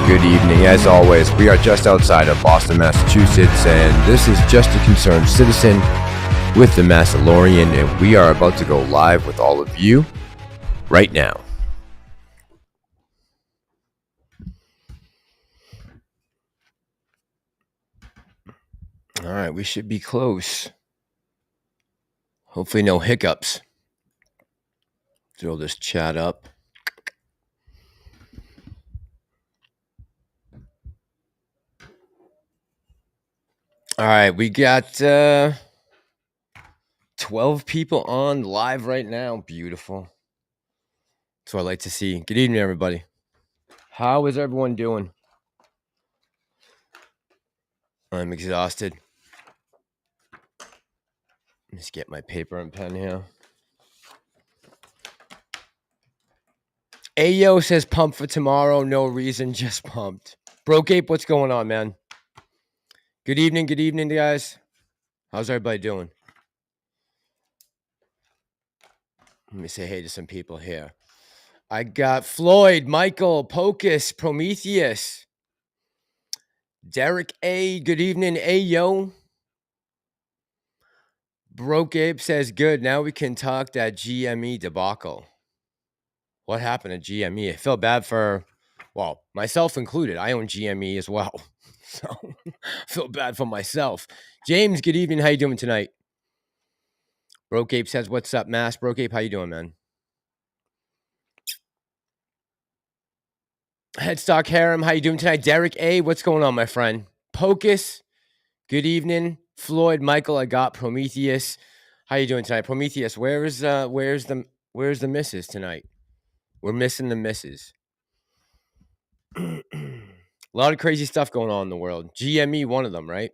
good evening. As always, we are just outside of Boston, Massachusetts, and this is Just a Concerned Citizen with the Massalorian, and we are about to go live with all of you right now. All right, we should be close. Hopefully no hiccups. Throw this chat up. All right, we got 12 people on live right now. Beautiful. That's what I like to see. Good evening, everybody. How is everyone doing? I'm exhausted. Let's get my paper and pen here. Ayo says pumped for tomorrow. No reason, just pumped. Broke Ape, what's going on, man? Good evening, guys. How's everybody doing? Let me say hey to some people here. I got Floyd, Michael, Pocus, Prometheus, Derek A. Good evening, Ayo. Broke Ape says good. Now we can talk that GME debacle. What happened at GME? I felt bad for, well, myself included. I own GME as well. So I feel bad for myself. James, good evening. How you doing tonight? Broke Ape says, what's up, Mass? Broke Ape, how you doing, man? Headstock Harem, how you doing tonight? Derek A, what's going on, my friend? Pocus, good evening. Floyd, Michael, I got Prometheus. How you doing tonight? Prometheus, where's the missus tonight? We're missing the missus. A lot of crazy stuff going on in the world. GME, one of them, right?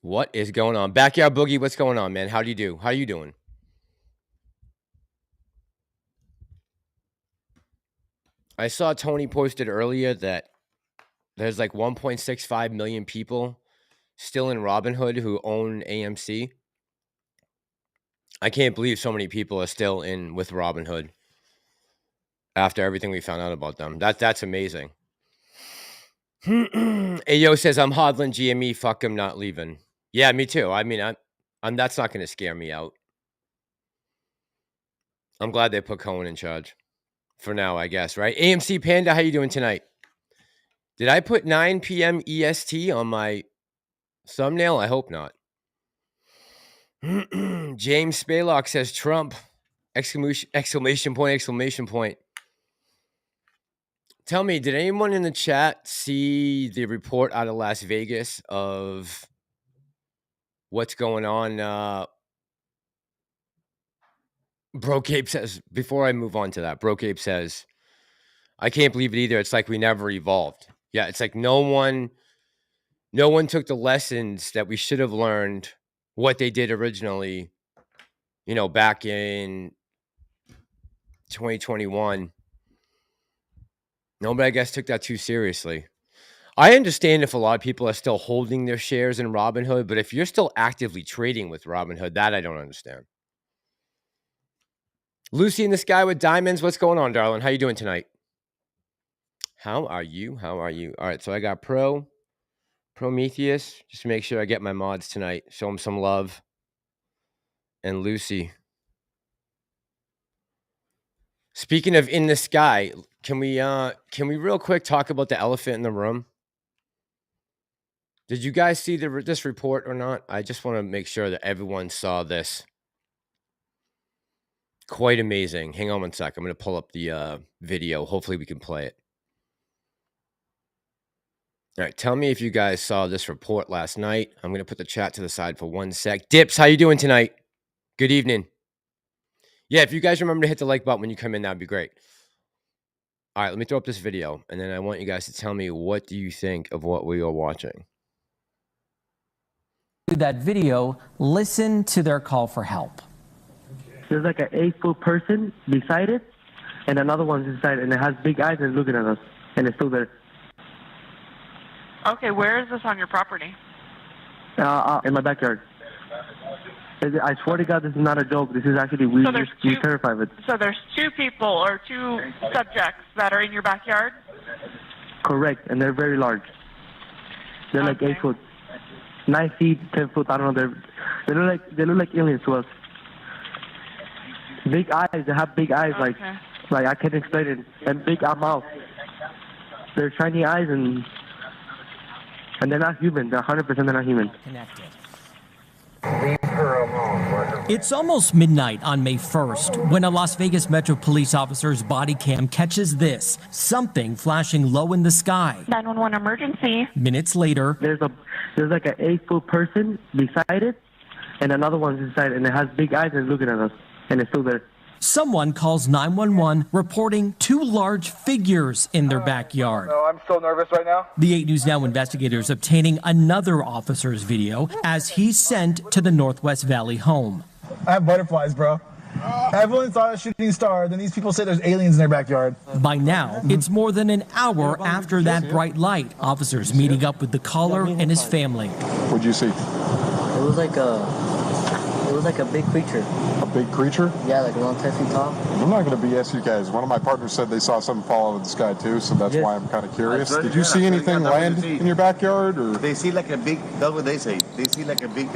What is going on? Backyard Boogie, what's going on, man? How do you do? How you doing? I saw Tony posted earlier that there's like 1.65 million people still in Robinhood who own AMC. I can't believe so many people are still in with Robinhood after everything we found out about them. That's amazing. Ayo says, I'm hodling GME. Fuck him, not leaving. Yeah, me too. I mean, I'm that's not going to scare me out. I'm glad they put Cohen in charge for now, I guess, right? AMC Panda, how you doing tonight? Did I put 9 p.m. EST on my thumbnail? I hope not. James Spaylock says Trump, exclamation point. Tell me, did anyone in the chat see the report out of Las Vegas of what's going on? Broke Ape says, before I move on to that, Broke Ape says, I can't believe it either. It's like we never evolved. Yeah, it's like no one took the lessons that we should have learned, what they did originally, back in 2021. Nobody, I guess, took that too seriously. I understand if a lot of people are still holding their shares in Robinhood, but if you're still actively trading with Robinhood, that I don't understand. Lucy in the sky with diamonds, what's going on, darling? How you doing tonight? How are you? All right, so I got Prometheus, just to make sure I get my mods tonight. Show them some love. And Lucy. Speaking of in the sky, can we real quick talk about the elephant in the room? Did you guys see this report or not? I just want to make sure that everyone saw this. Quite amazing. Hang on one sec. I'm going to pull up the video. Hopefully we can play it. All right, tell me if you guys saw this report last night. I'm going to put the chat to the side for 1 sec. Dips, how you doing tonight? Good evening. Yeah, if you guys remember to hit the like button when you come in, that'd be great. All right, let me throw up this video, and then I want you guys to tell me what do you think of what we are watching. That video, listen to their call for help. There's like an 8-foot person beside it, and another one's inside, and it has big eyes and looking at us, and it's still there. Okay, where is this on your property? In my backyard. I swear to God, this is not a joke. This is actually, we terrified of it. So there's 2 people or 2 subjects that are in your backyard? Correct, and they're very large. They're like Okay. 8 foot, 9 feet, 10 foot. I don't know. They look like aliens to us. Big eyes. They have big eyes, like I can't explain it. And big mouth. They're shiny eyes, and they're not human. They're 100% they're not human. Connected. Leave her alone. It's almost midnight on May 1st when a Las Vegas Metro police officer's body cam catches this, something flashing low in the sky. 911 emergency. Minutes later, There's like an 8 foot person beside it, and another one's inside, and it has big eyes and looking at us, and it's still there. someone calls 911 reporting 2 large figures in their backyard. No, I'm so nervous right now. The 8 News Now investigators obtaining another officer's video as he's sent to the Northwest Valley home. I have butterflies, bro. I've only saw a shooting star, then these people say there's aliens in their backyard. By now, it's more than an hour after that bright light. Officers meeting up with the caller and his family. What'd you see? It was like a big creature. A big creature? Yeah, like around 10 feet tall. I'm not going to BS you guys. One of my partners said they saw something fall out of the sky too, so that's why I'm kind of curious. Did you see anything land in your backyard, or? They see like a big, that's what they say. They see like a big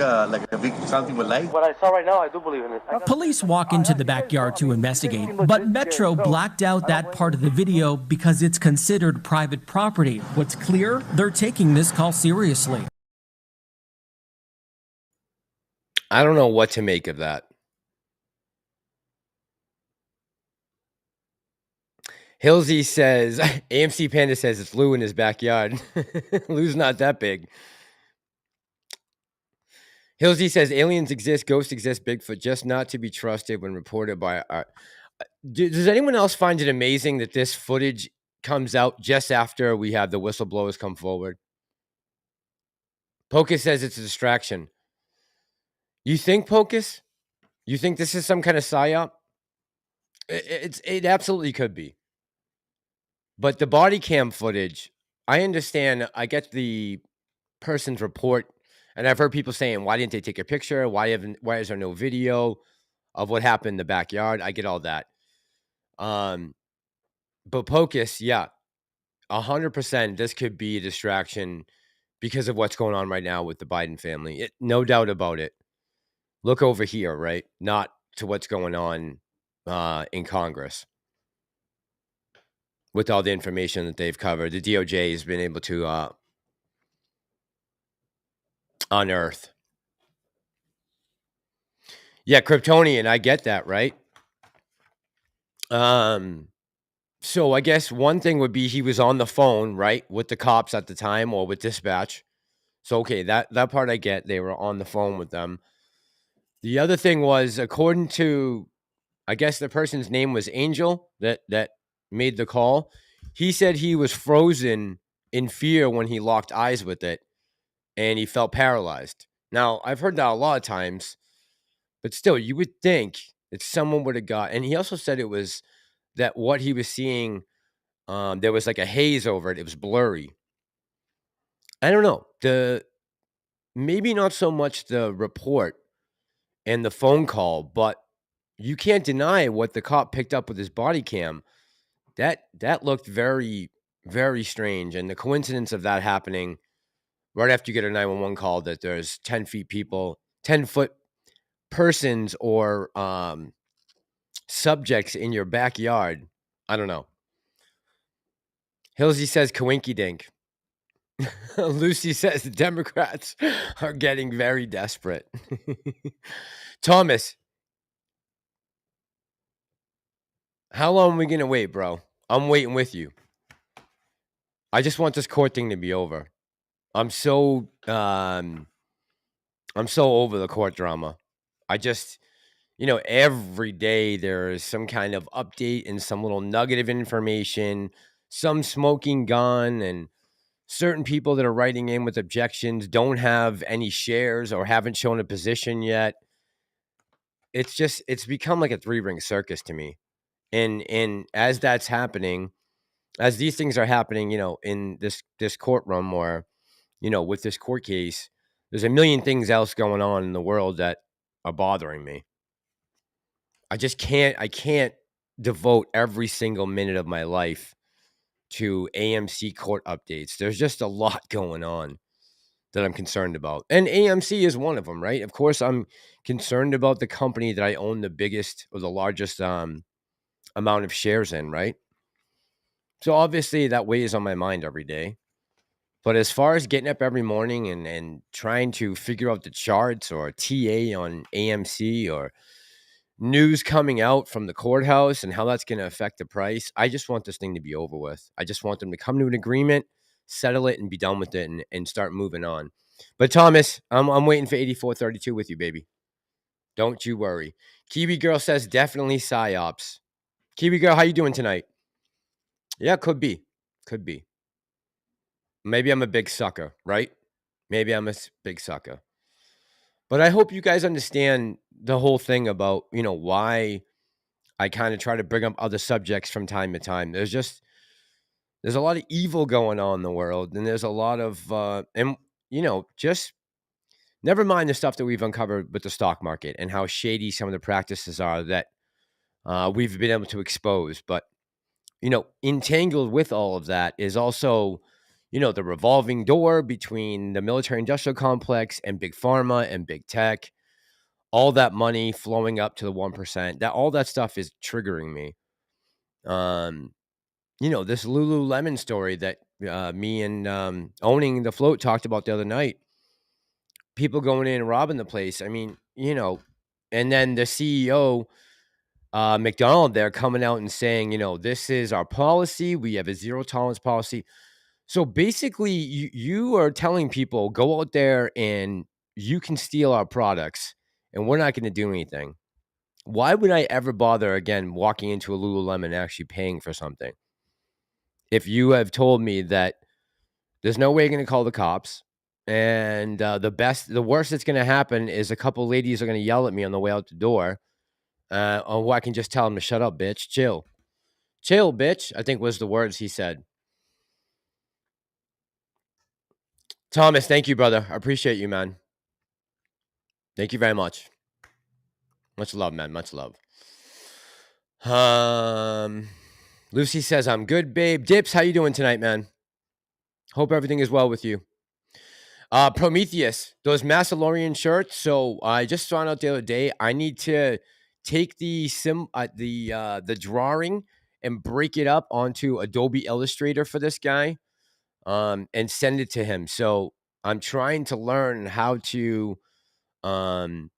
something with light. What I saw right now, I do believe in it. Police walk into the backyard to investigate, but Metro blacked out that part of the video because it's considered private property. What's clear? They're taking this call seriously. I don't know what to make of that. Hillsy says, AMC Panda says it's Lou in his backyard. Lou's not that big. Hillsy says aliens exist, ghosts exist, Bigfoot, just not to be trusted when reported by our... Does anyone else find it amazing that this footage comes out just after we have the whistleblowers come forward? Pocus says it's a distraction. You think, Pocus? You think this is some kind of psyop? It absolutely could be. But the body cam footage, I understand. I get the person's report, and I've heard people saying, why didn't they take a picture? Why is there no video of what happened in the backyard? I get all that. But Pocus, yeah, 100% this could be a distraction because of what's going on right now with the Biden family. No doubt about it. Look over here, right? Not to what's going on in Congress. With all the information that they've covered, the DOJ has been able to unearth. Yeah, Kryptonian, I get that, right? So I guess one thing would be he was on the phone, right, with the cops at the time or with dispatch. So, okay, that part I get. They were on the phone with them. The other thing was, according to, I guess the person's name was Angel that made the call. He said he was frozen in fear when he locked eyes with it, and he felt paralyzed. Now, I've heard that a lot of times, but still, you would think that someone would have got, and he also said it was that what he was seeing, there was like a haze over it. It was blurry. I don't know. Maybe not so much the report and the phone call, but you can't deny what the cop picked up with his body cam. That looked very, very strange. And the coincidence of that happening right after you get a 911 call that there's 10-foot persons or subjects in your backyard. I don't know. Hillsy says coinky dink. Lucy says the Democrats are getting very desperate. Thomas, how long are we going to wait, bro? I'm waiting with you. I just want this court thing to be over. I'm so over the court drama. I just, every day there is some kind of update and some little nugget of information, some smoking gun, and certain people that are writing in with objections don't have any shares or haven't shown a position yet. It's become like a 3-ring circus to me. And as that's happening, as these things are happening, in this courtroom or, with this court case, there's a million things else going on in the world that are bothering me. I can't devote every single minute of my life to AMC court updates. There's just a lot going on that I'm concerned about. And AMC is one of them, right? Of course, I'm concerned about the company that I own the biggest or the largest amount of shares in, right? So obviously that weighs on my mind every day. But as far as getting up every morning and trying to figure out the charts or TA on AMC or news coming out from the courthouse and how that's going to affect the price, I just want this thing to be over with. I just want them to come to an agreement, settle it, and be done with it and start moving on. But Thomas, I'm waiting for 8432 with you, baby. Don't you worry. Kiwi Girl says definitely psyops. Kiwi Girl, how you doing tonight? Yeah, could be. Could be. Maybe I'm a big sucker, right? Maybe I'm a big sucker. But I hope you guys understand the whole thing about, why I kind of try to bring up other subjects from time to time. There's a lot of evil going on in the world, and there's a lot of, just never mind the stuff that we've uncovered with the stock market and how shady some of the practices are that we've been able to expose. But, entangled with all of that is also, the revolving door between the military industrial complex and big pharma and big tech, all that money flowing up to the 1%, all that stuff is triggering me. This Lululemon story that me and owning the float talked about the other night, people going in and robbing the place. I mean, and then the CEO, McDonald there coming out and saying, this is our policy. We have a zero tolerance policy. So basically you are telling people, go out there and you can steal our products and we're not going to do anything. Why would I ever bother again walking into a Lululemon and actually paying for something? If you have told me that there's no way you're going to call the cops, and the worst that's going to happen is a couple ladies are going to yell at me on the way out the door, or I can just tell them to shut up, bitch, chill, bitch, I think was the words he said. Thomas, thank you, brother. I appreciate you, man. Thank you very much. Much love, man. Much love. Lucy says, I'm good, babe. Dips, how you doing tonight, man? Hope everything is well with you. Prometheus, those Massalorian shirts. So I just found out the other day, I need to take the drawing and break it up onto Adobe Illustrator for this guy, and send it to him. So I'm trying to learn how to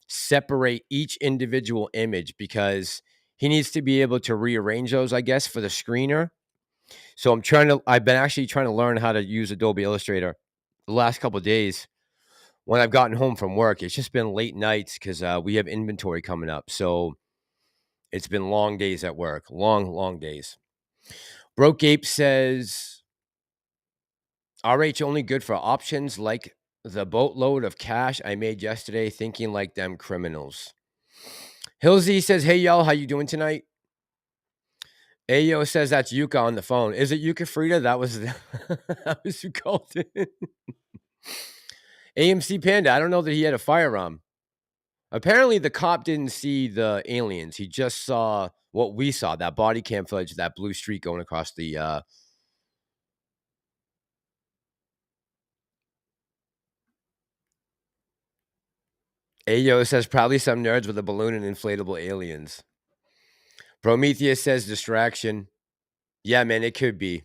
separate each individual image because he needs to be able to rearrange those, I guess, for the screener. So I've been actually trying to learn how to use Adobe Illustrator the last couple of days when I've gotten home from work. It's just been late nights because we have inventory coming up. So it's been long days at work, long days. Broke Ape says, RH only good for options like the boatload of cash I made yesterday thinking like them criminals. Hilsey says, hey, y'all, how you doing tonight? Ayo says that's Yuka on the phone. Is it Yuka Frida? That was who called it. AMC Panda, I don't know that he had a firearm. Apparently, the cop didn't see the aliens. He just saw what we saw, that body cam footage, that blue streak going across the... Ayo says, probably some nerds with a balloon and inflatable aliens. Prometheus says, distraction. Yeah, man, it could be.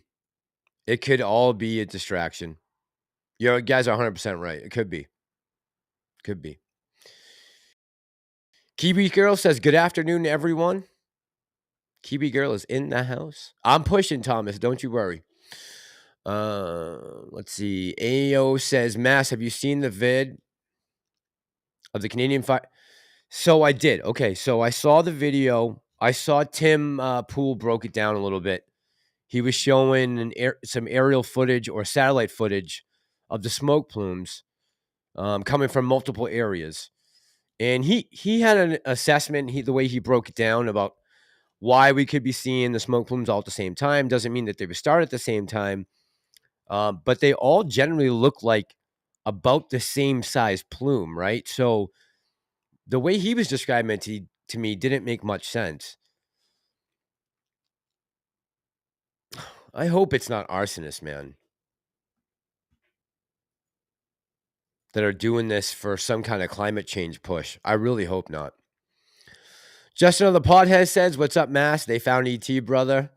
It could all be a distraction. You guys are 100% right. It could be. Could be. Kiwi Girl says, good afternoon, everyone. Kiwi Girl is in the house. I'm pushing, Thomas. Don't you worry. Let's see. Ayo says, Mass, have you seen the vid of the Canadian fire? So I did. Okay, so I saw the video. I saw Tim Poole broke it down a little bit. He was showing some aerial footage or satellite footage of the smoke plumes coming from multiple areas. And he had an assessment, the way he broke it down about why we could be seeing the smoke plumes all at the same time. Doesn't mean that they would start at the same time. But they all generally look like about the same size plume, right? So the way he was describing it to me didn't make much sense. I hope it's not arsonists, man, that are doing this for some kind of climate change push. I really hope not. Justin of the Podhead says, "What's up, Mass? They found ET, brother."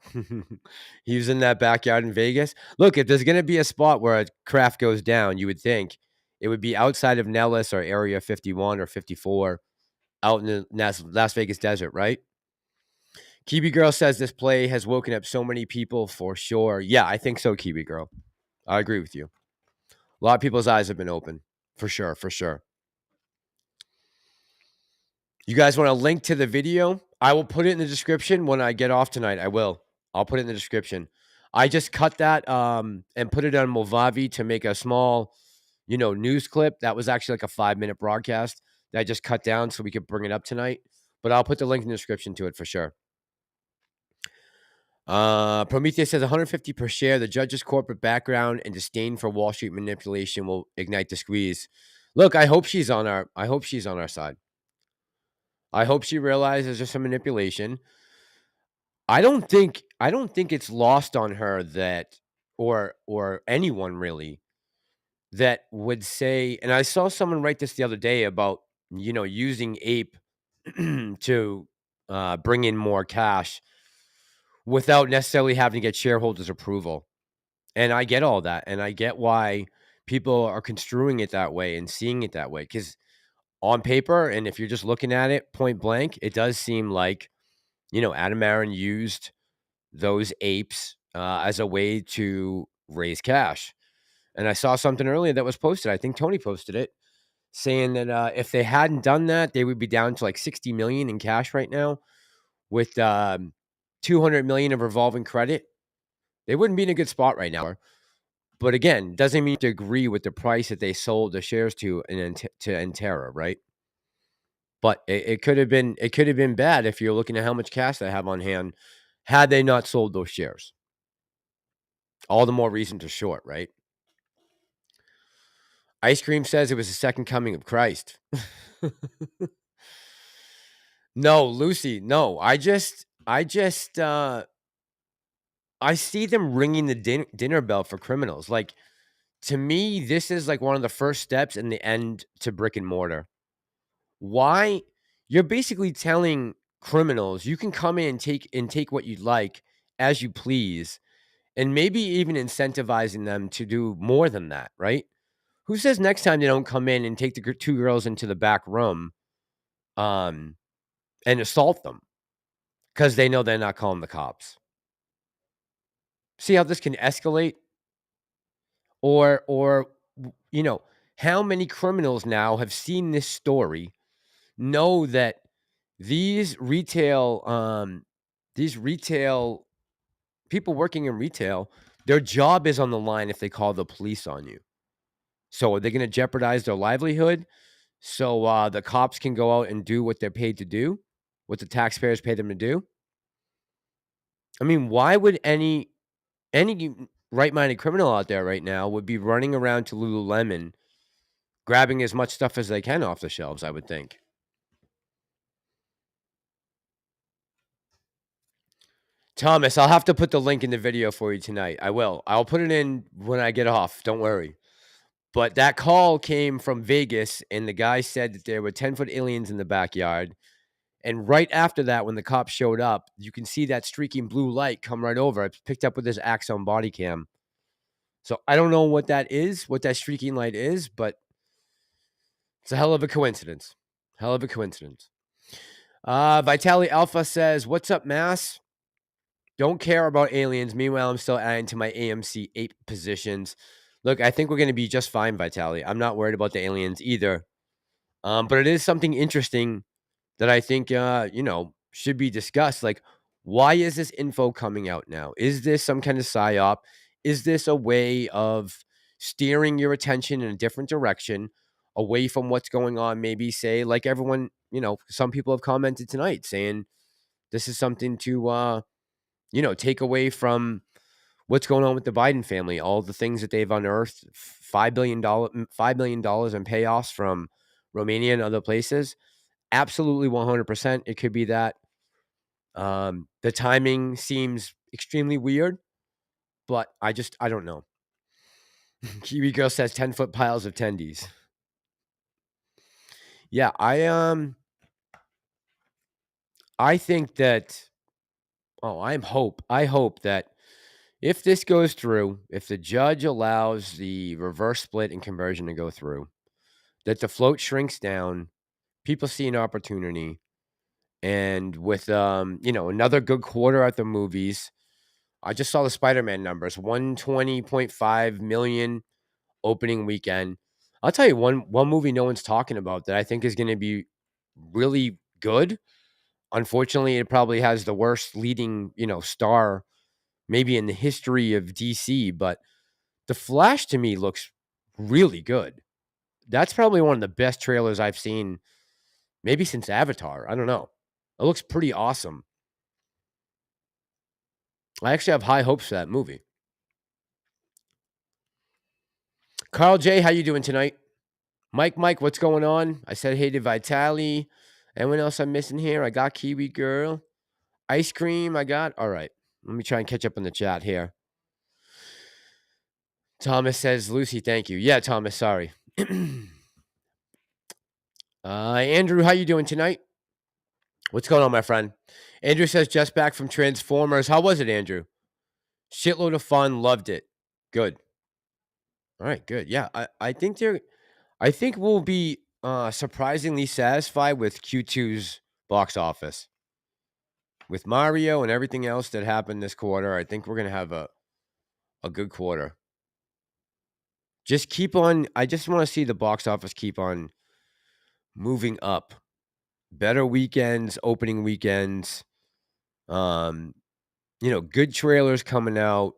He was in that backyard in Vegas. Look, if there's going to be a spot where a craft goes down, you would think it would be outside of Nellis or Area 51 or 54 out in the Las Vegas desert, right? Kiwi Girl says this play has woken up so many people for sure. Yeah, I think so, Kiwi Girl. I agree with you. A lot of people's eyes have been open. For sure, for sure. You guys want a link to the video? I will put it in the description when I get off tonight. I will. I'll put it in the description. I just cut that and put it on Movavi to make a small, news clip. That was actually like a 5-minute broadcast that I just cut down so we could bring it up tonight. But I'll put the link in the description to it for sure. Prometheus says 150 per share. The judge's corporate background and disdain for Wall Street manipulation will ignite the squeeze. Look, I hope she's on our side. I hope she realizes there's some manipulation. I don't think it's lost on her that or anyone really that would say, and I saw someone write this the other day about, using Ape to bring in more cash without necessarily having to get shareholders' approval. And I get all that. And I get why people are construing it that way and seeing it that way. Because on paper, and if you're just looking at it point blank, it does seem like, Adam Aaron used those apes as a way to raise cash. And I saw something earlier that was posted. I think Tony posted it, saying that if they hadn't done that, they would be down to like 60 million in cash right now with 200 million of revolving credit. They wouldn't be in a good spot right now. But again, doesn't mean to agree with the price that they sold the shares to Entera, right? But it could have been bad if you're looking at how much cash they have on hand had they not sold those shares. All the more reason to short, right? Ice Cream says it was the second coming of Christ. No, Lucy, no. I see them ringing the dinner bell for criminals. Like, to me, this is like one of the first steps in the end to brick and mortar. Why? You're basically telling criminals you can come in and take what you'd like as you please, and maybe even incentivizing them to do more than that, right? Who says next time they don't come in and take the 2 girls into the back room and assault them because they know they're not calling the cops? See how this can escalate? Or how many criminals now have seen this story, know that these retail people working in retail, their job is on the line if they call the police on you. So are they going to jeopardize their livelihood so the cops can go out and do what they're paid to do, what the taxpayers pay them to do? I mean, why would any right-minded criminal out there right now would be running around to Lululemon grabbing as much stuff as they can off the shelves, I would think. Thomas, I'll have to put the link in the video for you tonight. I will. I'll put it in when I get off. Don't worry. But that call came from Vegas, and the guy said that there were 10-foot aliens in the backyard. And right after that, when the cops showed up, you can see that streaking blue light come right over. It's picked up with this Axon body cam. So I don't know what that is, what that streaking light is, but it's a hell of a coincidence. Hell of a coincidence. Vitali Alpha says, "What's up, Mass? Don't care about aliens. Meanwhile, I'm still adding to my AMC 8 positions." Look, I think we're going to be just fine, Vitali. I'm not worried about the aliens either. But it is something interesting that I think, should be discussed. Like, why is this info coming out now? Is this some kind of psyop? Is this a way of steering your attention in a different direction, away from what's going on? Maybe say, like everyone, some people have commented tonight saying this is something to, take away from what's going on with the Biden family, all the things that they've unearthed, $5 billion in payoffs from Romania and other places. absolutely 100% it could be that. The timing seems extremely weird, but I don't know. Kiwi Girl says 10-foot piles of tendies. Yeah, I think that I hope that if this goes through, if the judge allows the reverse split and conversion to go through, that the float shrinks down, people see an opportunity, and with another good quarter at the movies. I just saw the Spider-Man numbers, 120.5 million opening weekend. I'll tell you one movie no one's talking about that I think is going to be really good. Unfortunately, it probably has the worst leading, star maybe in the history of DC, but The Flash to me looks really good. That's probably one of the best trailers I've seen maybe since Avatar. I don't know. It looks pretty awesome. I actually have high hopes for that movie. Carl J, how you doing tonight? Mike, what's going on? I said hey to Vitali. Anyone else I'm missing here? I got Kiwi Girl. Ice cream, I got. All right. Let me try and catch up in the chat here. Thomas says, Lucy, thank you. Yeah, Thomas, sorry. Andrew, how you doing tonight? What's going on, my friend? Andrew says, just back from Transformers. How was it, Andrew? Shitload of fun. Loved it. Good. All right, good. Yeah, I think we'll be surprisingly satisfied with Q2's box office. With Mario and everything else that happened this quarter, I think we're going to have a good quarter. I just want to see the box office keep on moving up. Better weekends, opening weekends. Good trailers coming out.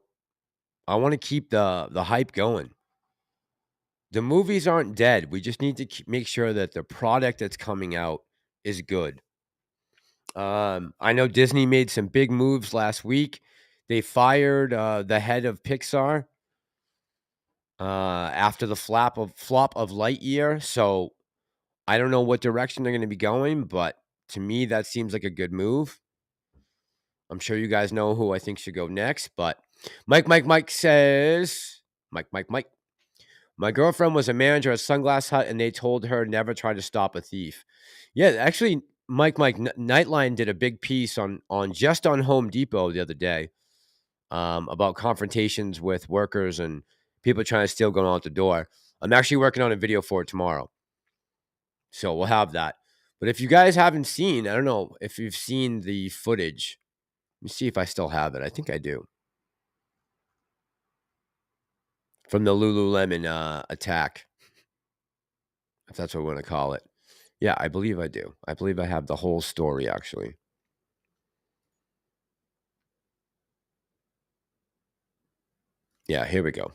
I want to keep the hype going. The movies aren't dead. We just need to make sure that the product that's coming out is good. I know Disney made some big moves last week. They fired the head of Pixar after the flop of Lightyear. So I don't know what direction they're going to be going, but to me, that seems like a good move. I'm sure you guys know who I think should go next, but Mike says, Mike. My girlfriend was a manager at Sunglass Hut, and they told her never try to stop a thief. Yeah, actually, Mike, Nightline did a big piece on Home Depot the other day about confrontations with workers and people trying to steal going out the door. I'm actually working on a video for it tomorrow, so we'll have that. But if you guys haven't seen, I don't know if you've seen the footage. Let me see if I still have it. I think I do. From the Lululemon attack, if that's what we want to call it. Yeah, I believe I do. I believe I have the whole story, actually. Yeah, here we go.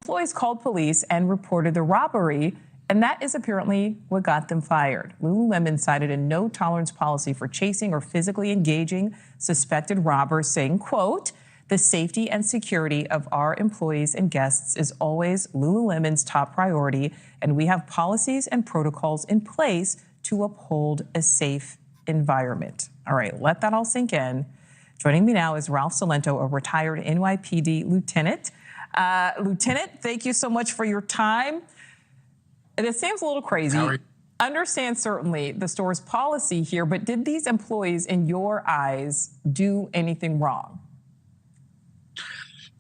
Employees called police and reported the robbery, and that is apparently what got them fired. Lululemon cited a no-tolerance policy for chasing or physically engaging suspected robbers, saying, quote, the safety and security of our employees and guests is always Lululemon's top priority, and we have policies and protocols in place to uphold a safe environment. All right, let that all sink in. Joining me now is Ralph Salento, a retired NYPD lieutenant. Lieutenant, thank you so much for your time. And it seems a little crazy. Understand certainly the store's policy here, but did these employees, in your eyes, do anything wrong?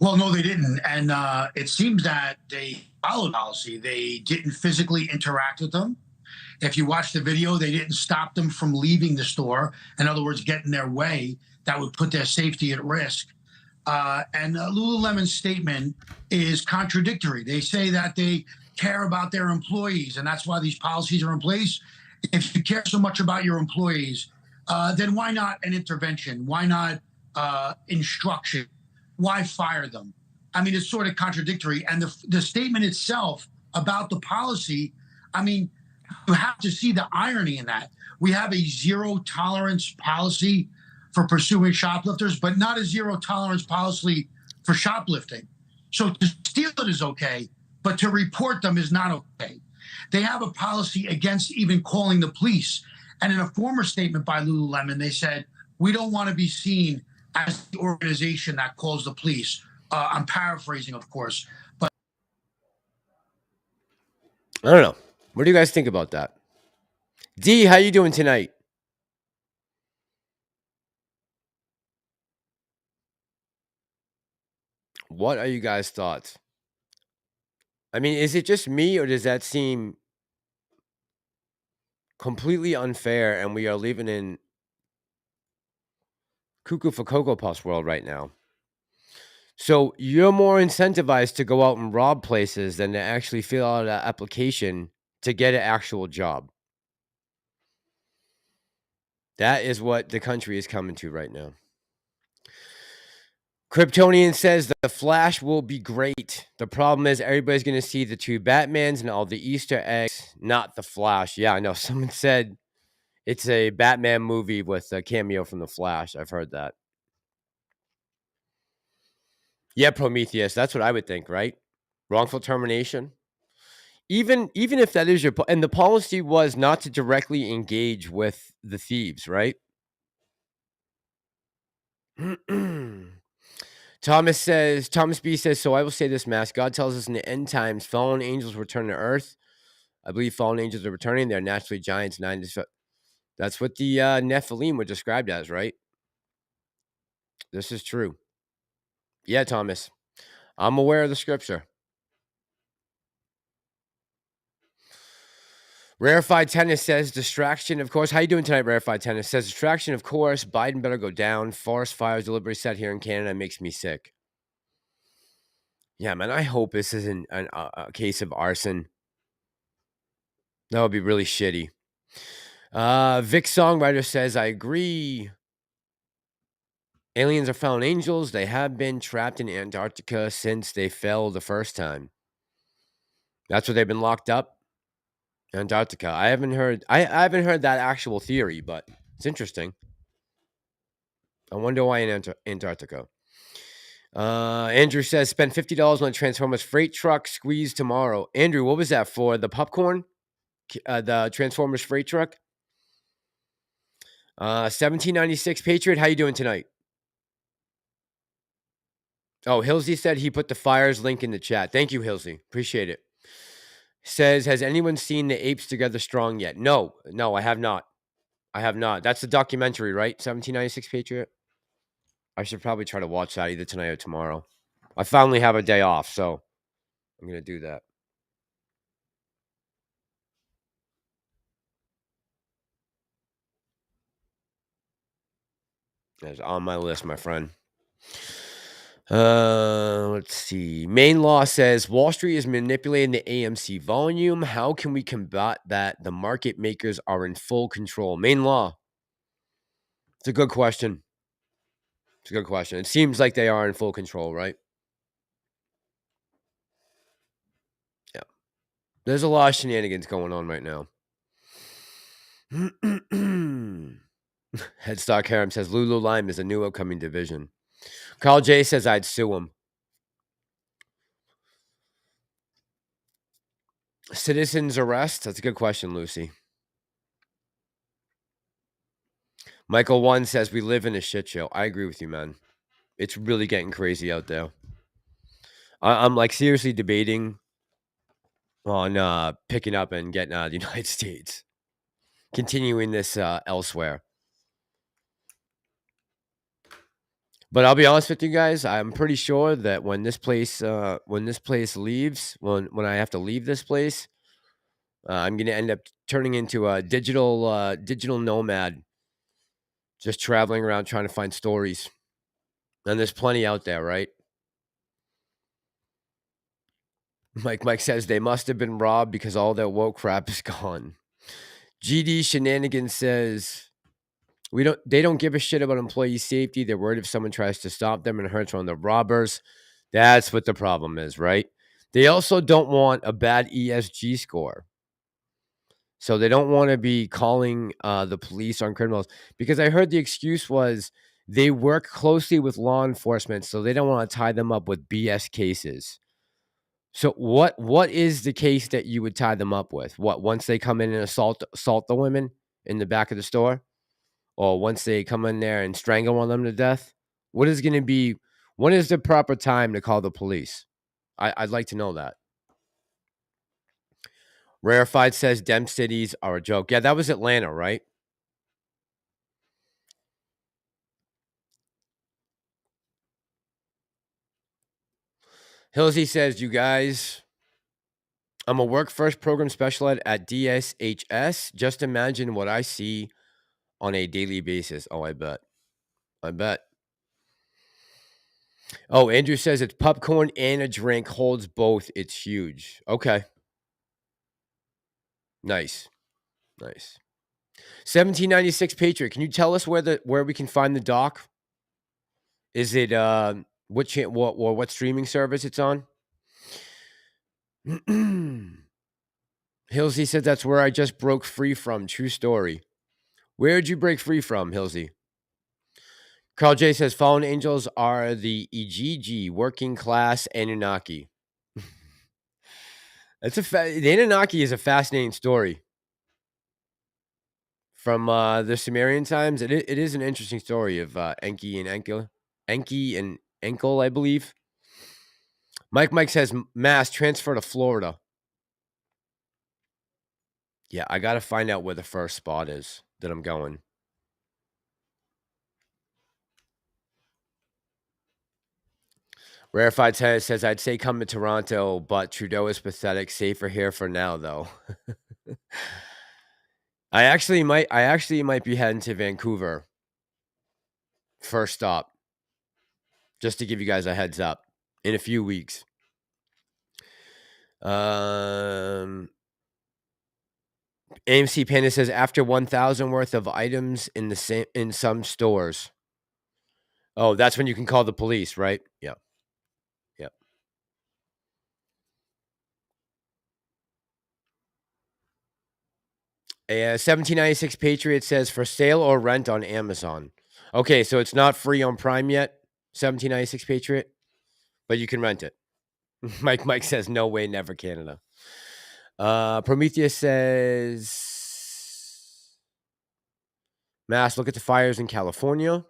Well, no, they didn't. And it seems that they followed policy. They didn't physically interact with them. If you watch the video, they didn't stop them from leaving the store. In other words, get in their way. That would put their safety at risk. And Lululemon's statement is contradictory. They say that they care about their employees, and that's why these policies are in place. If you care so much about your employees, then why not an intervention? Why not instruction? Why fire them? I mean, it's sort of contradictory. And the statement itself about the policy, I mean, you have to see the irony in that. We have a zero tolerance policy for pursuing shoplifters, but not a zero tolerance policy for shoplifting. So to steal it is okay, but to report them is not okay. They have a policy against even calling the police. And in a former statement by Lululemon, they said, we don't want to be seen as the organization that calls the police. I'm paraphrasing, of course. But I don't know. What do you guys think about that? D, how you doing tonight? What are you guys' thoughts? I mean, is it just me, or does that seem completely unfair and we are living in cuckoo for Cocoa Puffs world right now? So you're more incentivized to go out and rob places than to actually fill out an application to get an actual job. That is what the country is coming to right now. Kryptonian says the Flash will be great. The problem is everybody's going to see the two Batmans and all the Easter eggs, not the Flash. Yeah, I know. Someone said it's a Batman movie with a cameo from the Flash. I've heard that. Yeah, Prometheus. That's what I would think, right? Wrongful termination. Even if that is and the policy was not to directly engage with the thieves, right? Thomas B says, so I will say this, Mass. God tells us in the end times, fallen angels return to earth. I believe fallen angels are returning. They're naturally giants. That's what the Nephilim were described as, right? This is true. Yeah, Thomas. I'm aware of the scripture. Rarefied Tennis says, distraction, of course. How you doing tonight, Rarefied Tennis? Says, distraction, of course. Biden better go down. Forest fires deliberately set here in Canada makes me sick. Yeah, man, I hope this isn't a case of arson. That would be really shitty. Vic Songwriter says, I agree. Aliens are fallen angels. They have been trapped in Antarctica since they fell the first time. That's where they've been locked up. Antarctica. I haven't heard that actual theory, but it's interesting. I wonder why in Antarctica. Andrew says, spend $50 on a Transformers freight truck, squeeze tomorrow. Andrew, what was that for? The popcorn? The Transformers freight truck? 1796 Patriot, how you doing tonight? Oh, Hilsey said he put the fires link in the chat. Thank you, Hilsey. Appreciate it. Says, has anyone seen the Apes Together Strong yet? No, I have not. That's the documentary, right? 1796 Patriot? I should probably try to watch that either tonight or tomorrow. I finally have a day off, so I'm going to do that. That's on my list, my friend. Let's see. Main Law says Wall Street is manipulating the AMC volume. How can we combat that? The market makers are in full control. Main Law. It's a good question. It seems like they are in full control, right? Yeah. There's a lot of shenanigans going on right now. Headstock Harem says Lululemon is a new upcoming division. Carl J says I'd sue him. Citizens arrest? That's a good question, Lucy. Michael 1 says we live in a shit show. I agree with you, man. It's really getting crazy out there. I'm like seriously debating on picking up and getting out of the United States. Continuing this elsewhere. But I'll be honest with you guys, I'm pretty sure that when this place leaves, when I have to leave this place, I'm gonna end up turning into a digital nomad, just traveling around trying to find stories. And there's plenty out there, right? Mike says they must have been robbed because all that woke crap is gone. GD Shenanigans says they don't give a shit about employee safety. They're worried if someone tries to stop them and hurts one of the robbers. That's what the problem is, right? They also don't want a bad ESG score. So they don't want to be calling the police on criminals, because I heard the excuse was they work closely with law enforcement, so they don't want to tie them up with BS cases. So what is the case that you would tie them up with? What, once they come in and assault the women in the back of the store, or once they come in there and strangle one of them to death? What is going to be? When is the proper time to call the police? I'd like to know that. Rarefied says Dem cities are a joke. Yeah, that was Atlanta, right? Hillsy says, you guys, I'm a work first program special ed at DSHS. Just imagine what I see on a daily basis. Oh, I bet. I bet. Oh, Andrew says it's popcorn and a drink, holds both. It's huge. Okay. Nice. Nice. 1796 Patriot. Can you tell us where we can find the doc? Is it what streaming service it's on? Hillsy said that's where I just broke free from. True story. Where'd you break free from, Hillsy? Carl J says fallen angels are the Ijiji, working class Anunnaki. The Anunnaki is a fascinating story. From the Sumerian times, it is an interesting story of Enki and Enkel, I believe. Mike says mass transfer to Florida. Yeah, I got to find out where the first spot is that I'm going. Rarefied says I'd say come to Toronto, but Trudeau is pathetic. Safer here for now, though. I actually might be heading to Vancouver. First stop. Just to give you guys a heads up. In a few weeks. AMC Panda says after 1,000 worth of items in some stores. Oh, that's when you can call the police, right? Yeah. Yeah. 1796 Patriot says for sale or rent on Amazon. Okay, so it's not free on Prime yet. 1796 Patriot, but you can rent it. Mike says no way, never Canada. Prometheus says Mass, look at the fires in California.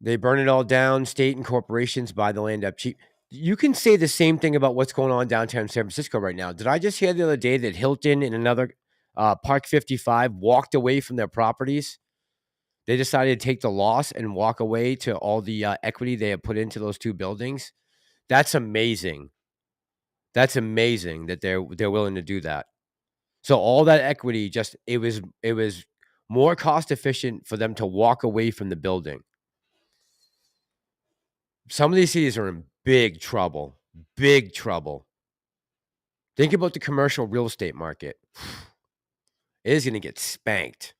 They burn it all down. State and corporations buy the land up cheap. You can say the same thing about what's going on downtown San Francisco right now. Did I just hear the other day that Hilton and another Park 55 walked away from their properties? They decided to take the loss and walk away to all the equity they have put into those two buildings. That's amazing. That's amazing that they're willing to do that. So all that equity, it was more cost efficient for them to walk away from the building. Some of these cities are in big trouble. Big trouble. Think about the commercial real estate market. It is going to get spanked.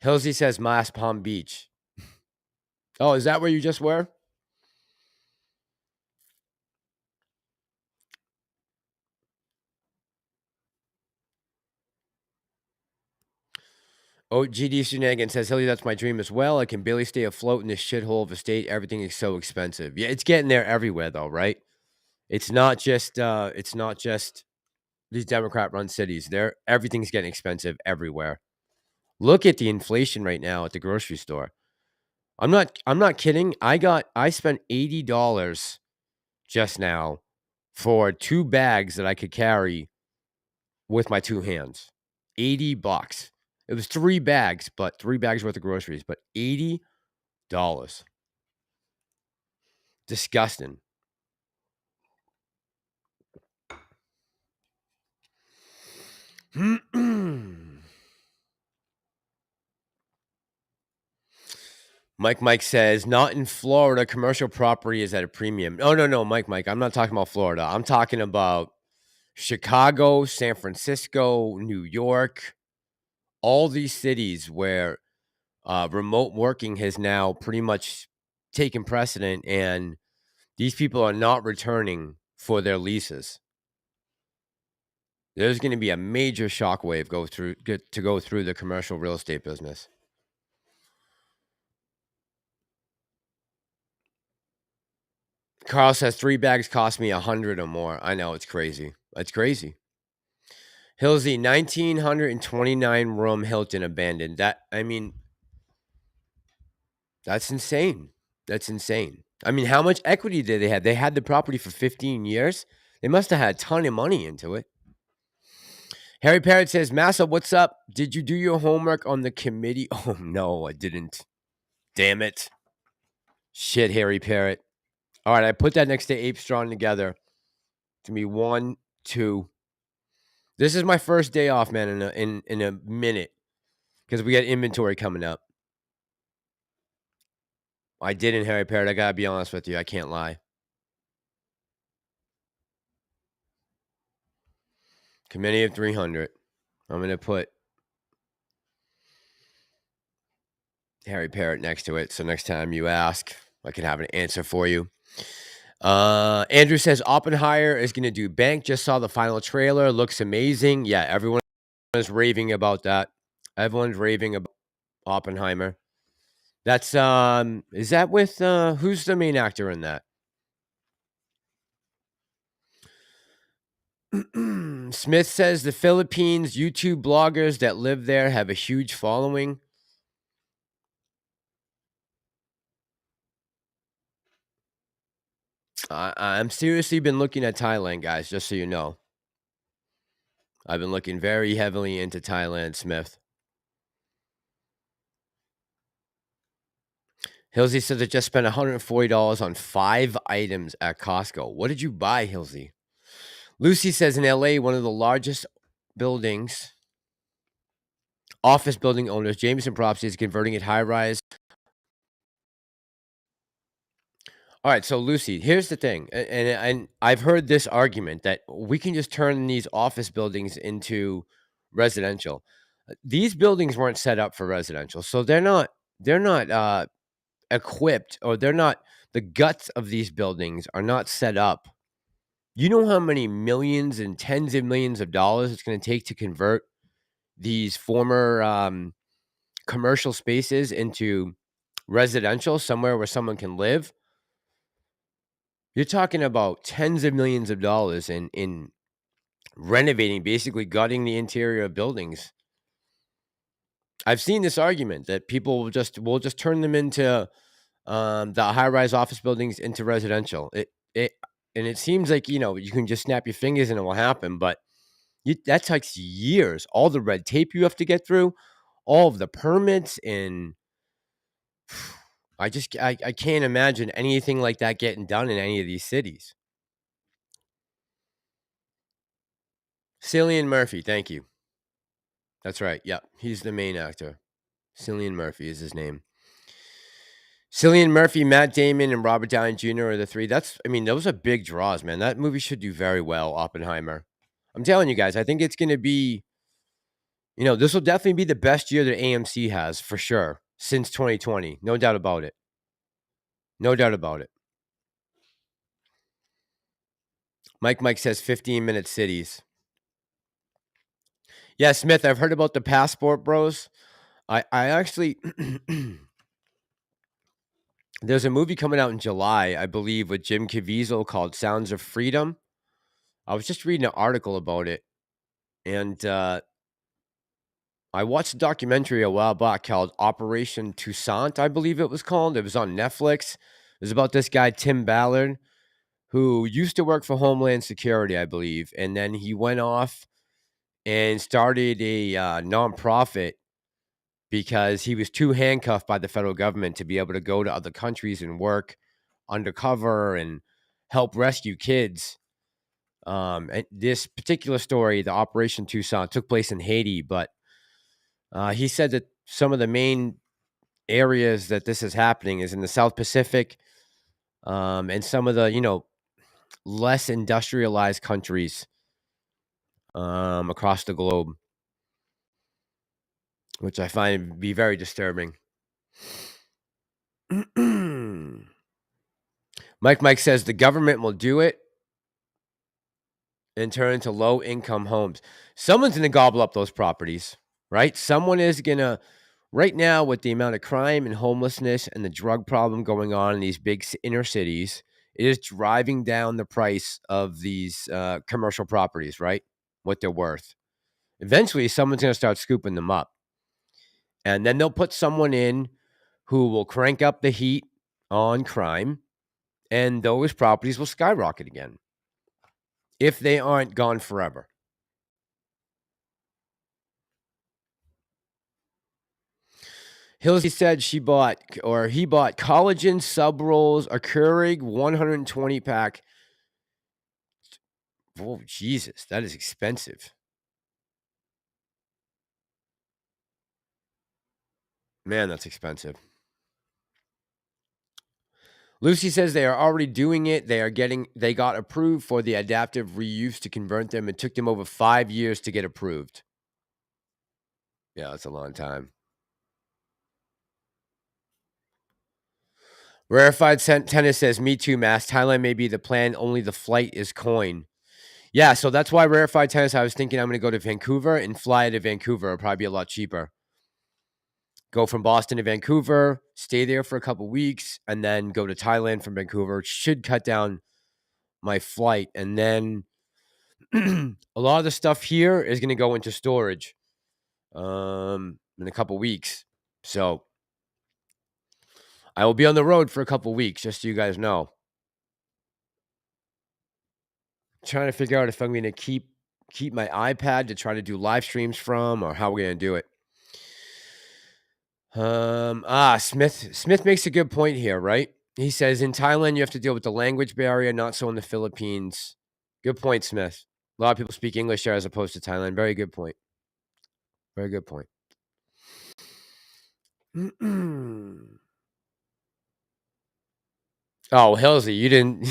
Hillsy says Mass Palm Beach. Oh, is that where you just were? Oh, GD Shenanigan says, Hilly, that's my dream as well. I can barely stay afloat in this shithole of a state. Everything is so expensive. Yeah, it's getting there everywhere, though, right? It's not just these Democrat-run cities. Everything's getting expensive everywhere. Look at the inflation right now at the grocery store. I'm not kidding. I spent $80 just now for 2 bags that I could carry with my 2 hands. $80. It was 3 bags, but 3 bags worth of groceries, but $80. Disgusting. Mike says, not in Florida, commercial property is at a premium. No, Mike, I'm not talking about Florida. I'm talking about Chicago, San Francisco, New York, all these cities where remote working has now pretty much taken precedent, and these people are not returning for their leases. There's going to be a major shockwave go through the commercial real estate business. Carl says 3 bags cost me 100 or more. I know, it's crazy. It's crazy. Hillsy, 1,929 room Hilton abandoned. That, I mean, that's insane. That's insane. I mean, how much equity did they have? They had the property for 15 years. They must have had a ton of money into it. Harry Parrott says, Massa, what's up? Did you do your homework on the committee? Oh, no, I didn't. Damn it. Shit, Harry Parrott. All right, I put that next to Ape Strong together. To me, 1, 2. This is my first day off, man, in a minute. Because we got inventory coming up. I didn't, Harry Parrott. I got to be honest with you. I can't lie. Committee of 300. I'm going to put Harry Parrott next to it. So next time you ask, I can have an answer for you. Andrew says Oppenheimer is going to do Bank. Just saw the final trailer. Looks amazing. Yeah, everyone is raving about that. Everyone's raving about Oppenheimer. That's is that with who's the main actor in that? Smith says the Philippines YouTube bloggers that live there have a huge following. I'm seriously been looking at Thailand, guys, just so you know. I've been looking very heavily into Thailand, Smith. Hilsey says it just spent $140 on 5 items at Costco. What did you buy, Hilsey? Lucy says in LA, one of the largest buildings, office building owners, Jameson Properties, is converting it high-rise. All right, so Lucy, here's the thing, and I've heard this argument that we can just turn these office buildings into residential. These buildings weren't set up for residential, so they're not equipped, or they're not, the guts of these buildings are not set up. You know how many millions and tens of millions of dollars it's going to take to convert these former commercial spaces into residential, somewhere where someone can live? You're talking about tens of millions of dollars in renovating, basically gutting the interior of buildings. I've seen this argument that people will just turn them into the high-rise office buildings into residential. And it seems like, you know, you can just snap your fingers and it will happen, but that takes years. All the red tape you have to get through, all of the permits, and I can't imagine anything like that getting done in any of these cities. Cillian Murphy, thank you. That's right. Yep, he's the main actor. Cillian Murphy is his name. Cillian Murphy, Matt Damon, and Robert Downey Jr. are the 3. Those are big draws, man. That movie should do very well, Oppenheimer. I'm telling you guys, I think it's going to be, you know, this will definitely be the best year that AMC has, for sure, since 2020. No doubt about it. No doubt about it. Mike says 15-minute cities. Yeah, Smith, I've heard about the passport bros. I actually... There's a movie coming out in July, I believe, with Jim Caviezel called Sounds of Freedom. I was just reading an article about it, and I watched a documentary a while back called Operation Toussaint, I believe it was called. It was on Netflix. It was about this guy, Tim Ballard, who used to work for Homeland Security, I believe, and then he went off and started a nonprofit because he was too handcuffed by the federal government to be able to go to other countries and work undercover and help rescue kids. And this particular story, the Operation Toussaint, took place in Haiti, but he said that some of the main areas that this is happening is in the South Pacific, and some of the, you know, less industrialized countries across the globe, which I find to be very disturbing. Mike says the government will do it and turn into low-income homes. Someone's going to gobble up those properties, right? Someone is going to, right now, with the amount of crime and homelessness and the drug problem going on in these big inner cities, It is driving down the price of these commercial properties, right? What they're worth. Eventually, someone's going to start scooping them up. And then they'll put someone in who will crank up the heat on crime, and those properties will skyrocket again if they aren't gone forever. Hilsey said he bought collagen sub rolls, a Keurig 120 pack. Oh, Jesus, that is expensive. Man, that's expensive. Lucy says they are already doing it. They got approved for the adaptive reuse to convert them. It took them over 5 years to get approved. Yeah, that's a long time. Rarefied Tennis says, me too, Mass. Thailand may be the plan. Only the flight is coin. Yeah, so that's why Rarefied Tennis, I was thinking I'm going to go to Vancouver and fly to Vancouver. It'll probably be a lot cheaper. Go from Boston to Vancouver, stay there for a couple weeks, and then go to Thailand from Vancouver. It should cut down my flight. And then a lot of the stuff here is going to go into storage in a couple weeks. So I will be on the road for a couple weeks, just so you guys know. Trying to figure out if I'm going to keep my iPad to try to do live streams from, or how we're going to do it. Smith makes a good point here, right? He says in Thailand you have to deal with the language barrier, not so in the Philippines. Good point, Smith. A lot of people speak English there as opposed to Thailand. Very good point. Very good point. Oh, Hilsey, you didn't.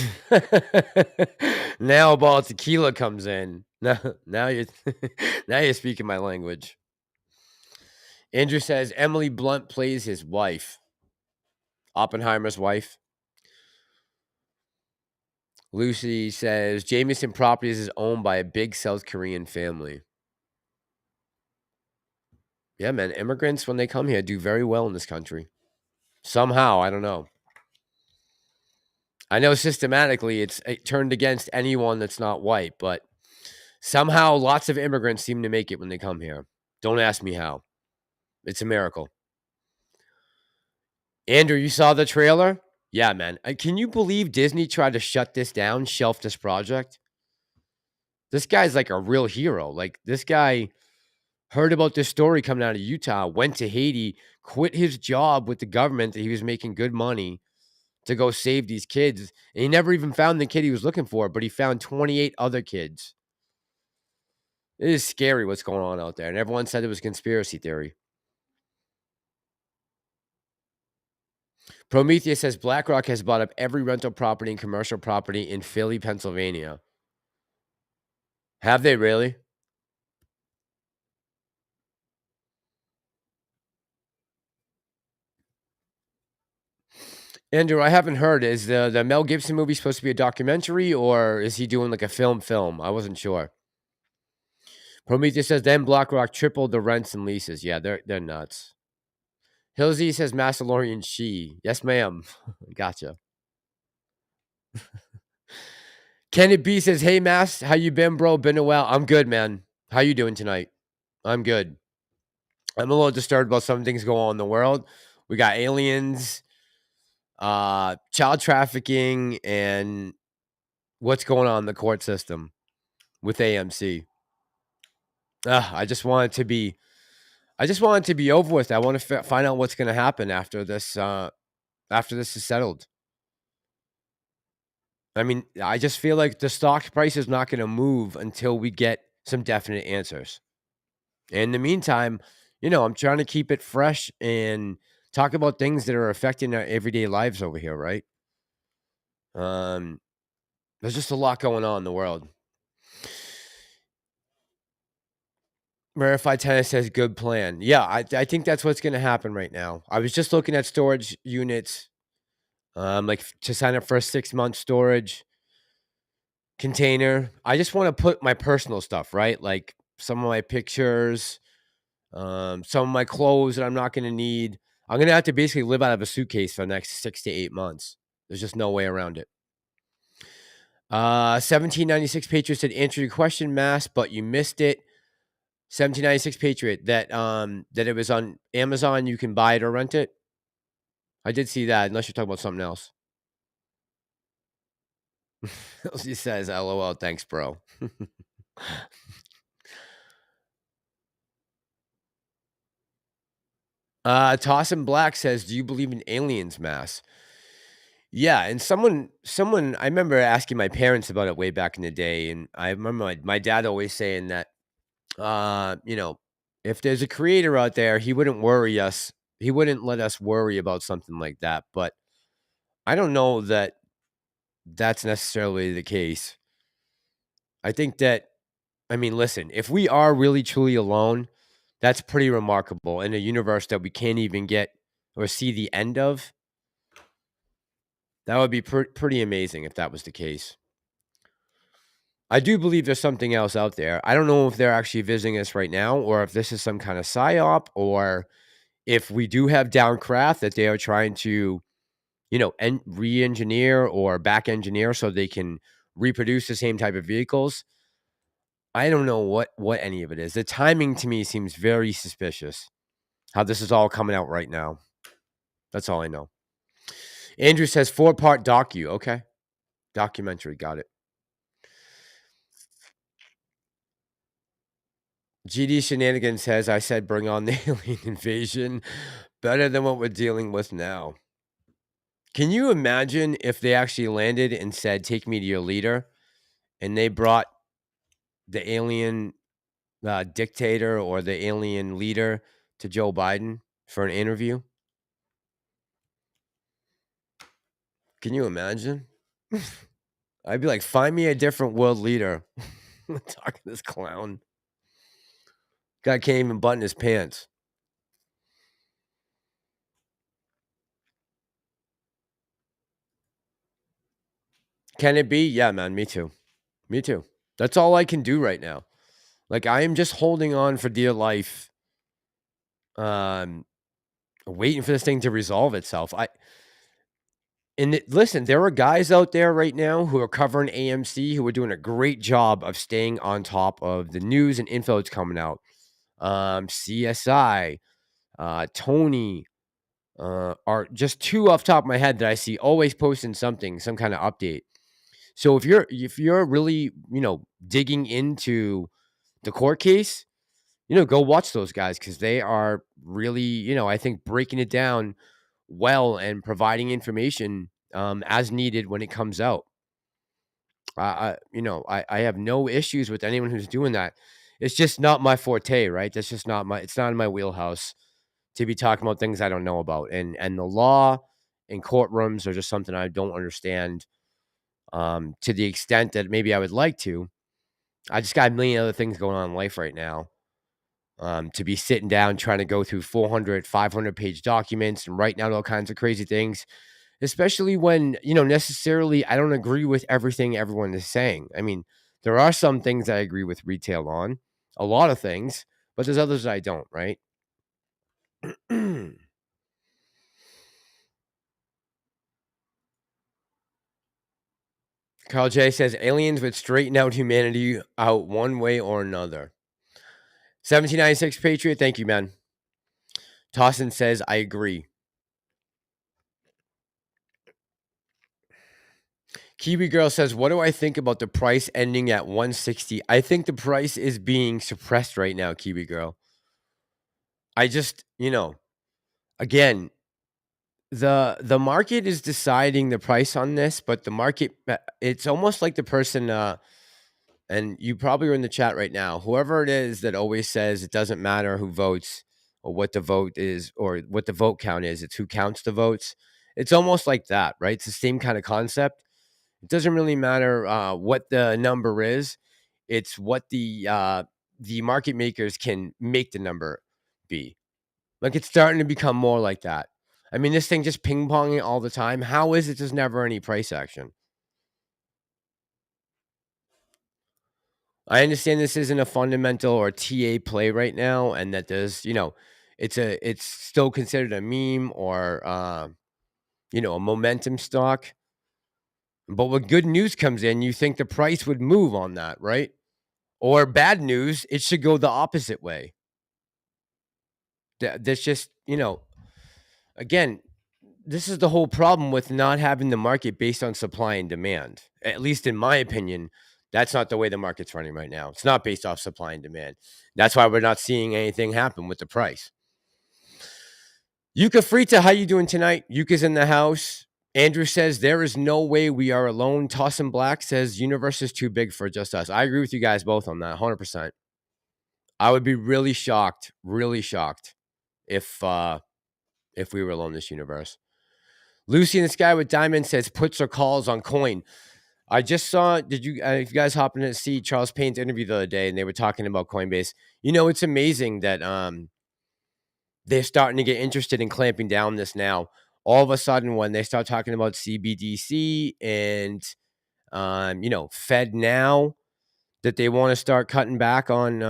Now a ball of tequila comes in. Now you're speaking my language. Andrew says Emily Blunt plays his wife. Oppenheimer's wife. Lucy says Jameson Properties is owned by a big South Korean family. Yeah, man. Immigrants, when they come here, do very well in this country. Somehow, I don't know. I know systematically it's turned against anyone that's not white, but somehow lots of immigrants seem to make it when they come here. Don't ask me how. It's a miracle. Andrew, you saw the trailer? Yeah, man. Can you believe Disney tried to shut this down, shelf this project? This guy's like a real hero. Like, this guy heard about this story coming out of Utah, went to Haiti, quit his job with the government that he was making good money to go save these kids. And he never even found the kid he was looking for, but he found 28 other kids. It is scary what's going on out there. And everyone said it was a conspiracy theory. Prometheus says BlackRock has bought up every rental property and commercial property in Philly, Pennsylvania. Have they really? Andrew, I haven't heard. Is the Mel Gibson movie supposed to be a documentary, or is he doing like a film? I wasn't sure. Prometheus says then BlackRock tripled the rents and leases. Yeah, they're nuts. Hilsey says Massalorian she. Yes, ma'am. Gotcha. Kenneth B says, hey, Mass, how you been, bro? Been a while. I'm good, man. How you doing tonight? I'm good. I'm a little disturbed about some things going on in the world. We got aliens, child trafficking, and what's going on in the court system with AMC. I just want it to be over with. I want to find out what's going to happen after this is settled. I mean, I just feel like the stock price is not going to move until we get some definite answers. In the meantime, I'm trying to keep it fresh and talk about things that are affecting our everyday lives over here, right? There's just a lot going on in the world. Verified Tennis says good plan. Yeah, I think that's what's going to happen right now. I was just looking at storage units, like to sign up for a 6-month storage container. I just want to put my personal stuff, right? Like some of my pictures, some of my clothes that I'm not going to need. I'm going to have to basically live out of a suitcase for the next 6 to 8 months. There's just no way around it. 1796 Patriot said, answer your question, Mass, but you missed it. 1796 Patriot, that it was on Amazon. You can buy it or rent it. I did see that, unless you're talking about something else. She says, LOL, thanks, bro. Tossin Black says, do you believe in aliens, Mass? Yeah, and someone, I remember asking my parents about it way back in the day, and I remember my dad always saying that, if there's a creator out there, he wouldn't worry us. He wouldn't let us worry about something like that. But I don't know that that's necessarily the case. I think that, listen, if we are really truly alone, that's pretty remarkable in a universe that we can't even get or see the end of. That would be pretty amazing if that was the case. I do believe there's something else out there. I don't know if they're actually visiting us right now, or if this is some kind of psyop, or if we do have downcraft that they are trying to, re-engineer or back engineer so they can reproduce the same type of vehicles. I don't know what any of it is. The timing to me seems very suspicious. How this is all coming out right now. That's all I know. Andrew says 4-part docu. Okay. Documentary. Got it. GD Shenanigans says, I said bring on the alien invasion. Better than what we're dealing with now. Can you imagine if they actually landed and said, take me to your leader, and they brought the alien dictator or the alien leader to Joe Biden for an interview? Can you imagine? I'd be like, find me a different world leader. Talking to this clown. Guy can't even button his pants. Can it be? Yeah, man, me too. Me too. That's all I can do right now. Like, I am just holding on for dear life, waiting for this thing to resolve itself. Listen, there are guys out there right now who are covering AMC who are doing a great job of staying on top of the news and info that's coming out. CSI, Tony, are just two off the top of my head that I see always posting something, some kind of update. So if you're really, digging into the court case, go watch those guys, because they are really, I think, breaking it down well and providing information as needed when it comes out. I have no issues with anyone who's doing that. It's just not my forte, right? That's just it's not in my wheelhouse to be talking about things I don't know about. And the law and courtrooms are just something I don't understand to the extent that maybe I would like to. I just got a million other things going on in life right now. To be sitting down trying to go through 400, 500-page documents and writing out all kinds of crazy things, especially when, necessarily I don't agree with everything everyone is saying. There are some things I agree with retail on, a lot of things, but there's others I don't, right? Carl J says aliens would straighten out humanity out one way or another. 1796 Patriot, thank you, man. Tossin says, I agree. Kiwi Girl says, what do I think about the price ending at 160? I think the price is being suppressed right now, Kiwi Girl. I just, again, the market is deciding the price on this, but the market, it's almost like the person, and you probably are in the chat right now, whoever it is that always says it doesn't matter who votes or what the vote is or what the vote count is, it's who counts the votes. It's almost like that, right? It's the same kind of concept. It doesn't really matter what the number is. It's what the market makers can make the number be. Like, it's starting to become more like that. This thing just ping-ponging all the time. How is it there's never any price action? I understand this isn't a fundamental or TA play right now, and that there's, it's still considered a meme or, a momentum stock. But when good news comes in, you think the price would move on that, right? Or bad news, it should go the opposite way. That's just, again, this is the whole problem with not having the market based on supply and demand. At least in my opinion, that's not the way the market's running right now. It's not based off supply and demand. That's why we're not seeing anything happen with the price. Yuka Frita, how you doing tonight? Yuka's in the house. Andrew says, there is no way we are alone. Tossin Black says, universe is too big for just us. I agree with you guys both on that, 100%. I would be really shocked if we were alone in this universe. Lucy in the Sky with Diamond says, puts or calls on coin. I just saw, if you guys happened to see Charles Payne's interview the other day, and they were talking about Coinbase. It's amazing that they're starting to get interested in clamping down this now. All of a sudden, when they start talking about CBDC and, Fed now, that they want to start cutting back on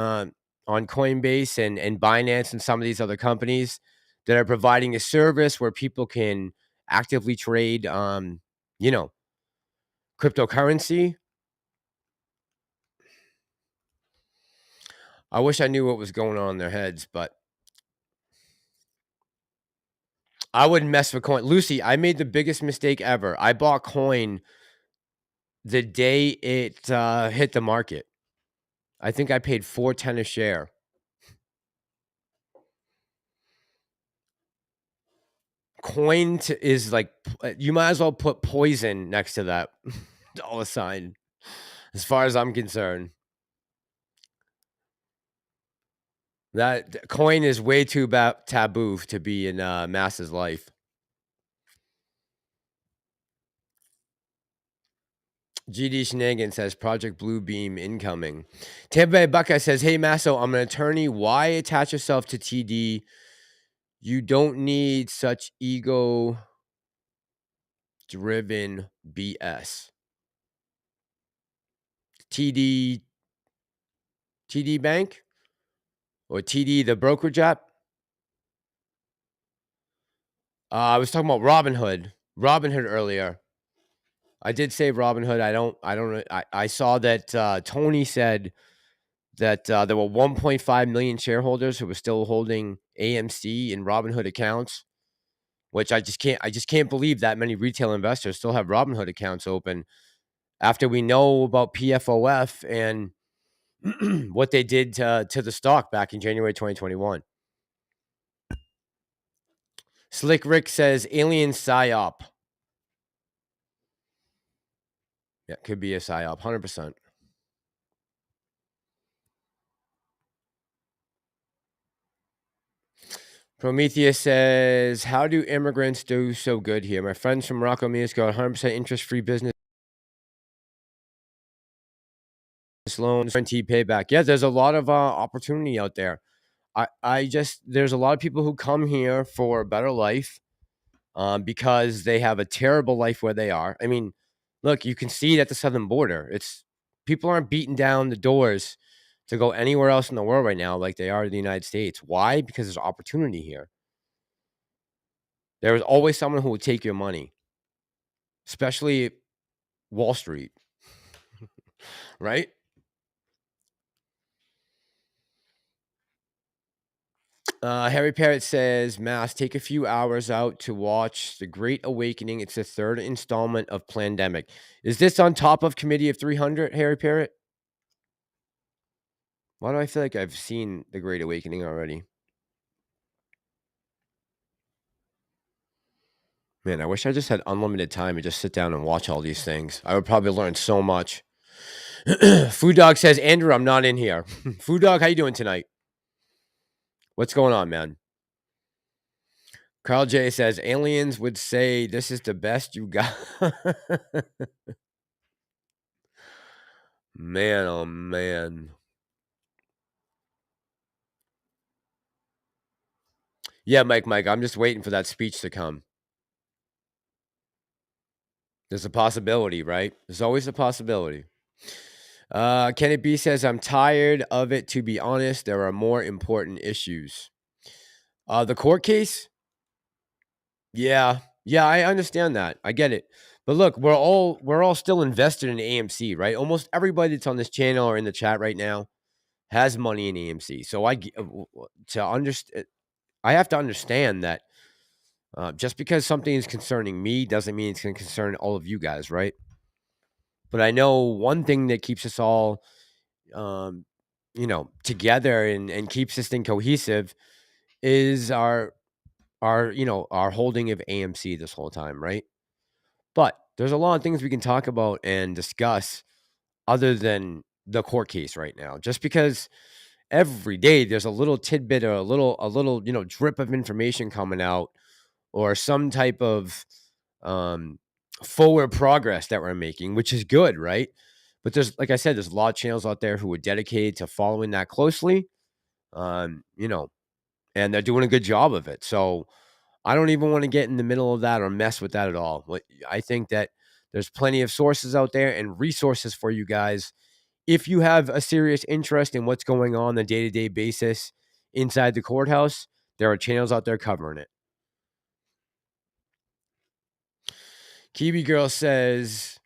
Coinbase and Binance and some of these other companies that are providing a service where people can actively trade, cryptocurrency. I wish I knew what was going on in their heads, but I wouldn't mess with coin. Lucy, I made the biggest mistake ever. I bought coin the day it hit the market. I think I paid $4.10 a share. Coin is like, you might as well put poison next to that dollar sign, as far as I'm concerned. That coin is way too taboo to be in Mass's life. GD Shenanigans says Project Bluebeam incoming. Tampa Bay Buckeye says, hey, Masso, I'm an attorney. Why attach yourself to TD? You don't need such ego-driven BS. TD Bank? Or TD the brokerage app? I was talking about Robinhood earlier. I did say Robinhood. I don't know. I saw that Tony said that there were 1.5 million shareholders who were still holding AMC in Robinhood accounts, which I just can't believe that many retail investors still have Robinhood accounts open after we know about PFOF and what they did to the stock back in January 2021. Slick Rick says alien psyop. Yeah, could be a psyop, 100%. Prometheus says, how do immigrants do so good here? My friends from Morocco got 100% interest-free business loans, guaranteed payback. Yeah, there's a lot of opportunity out there. There's a lot of people who come here for a better life because they have a terrible life where they are. I mean, look, you can see it at the southern border. People aren't beating down the doors to go anywhere else in the world right now like they are in the United States. Why? Because there's opportunity here. There is always someone who will take your money, especially Wall Street, right? Harry Parrott says, Mass, take a few hours out to watch The Great Awakening. It's the third installment of Plandemic. Is this on top of Committee of 300, Harry Parrott? Why do I feel like I've seen The Great Awakening already? Man, I wish I just had unlimited time to just sit down and watch all these things. I would probably learn so much. Food Dog says, Andrew, I'm not in here. Food Dog, how you doing tonight? What's going on, man? Carl J says, aliens would say this is the best you got. Man, oh man. Yeah, Mike, I'm just waiting for that speech to come. There's a possibility, right? There's always a possibility. Kenneth B says, I'm tired of it, to be honest. There are more important issues. The court case? Yeah, I understand that. I get it. But look, we're all still invested in AMC, right? Almost everybody that's on this channel or in the chat right now has money in AMC. So I have to understand that just because something is concerning me doesn't mean it's going to concern all of you guys, right? But I know one thing that keeps us all, together and keeps this thing cohesive is our holding of AMC this whole time, right? But there's a lot of things we can talk about and discuss other than the court case right now. Just because every day there's a little tidbit or a little drip of information coming out or some type of forward progress that we're making, which is good, right? But there's, like I said, there's a lot of channels out there who are dedicated to following that closely, and they're doing a good job of it. So I don't even want to get in the middle of that or mess with that at all. I think that there's plenty of sources out there and resources for you guys. If you have a serious interest in what's going on a day-to-day basis inside the courthouse, there are channels out there covering it. Kiwi Girl says,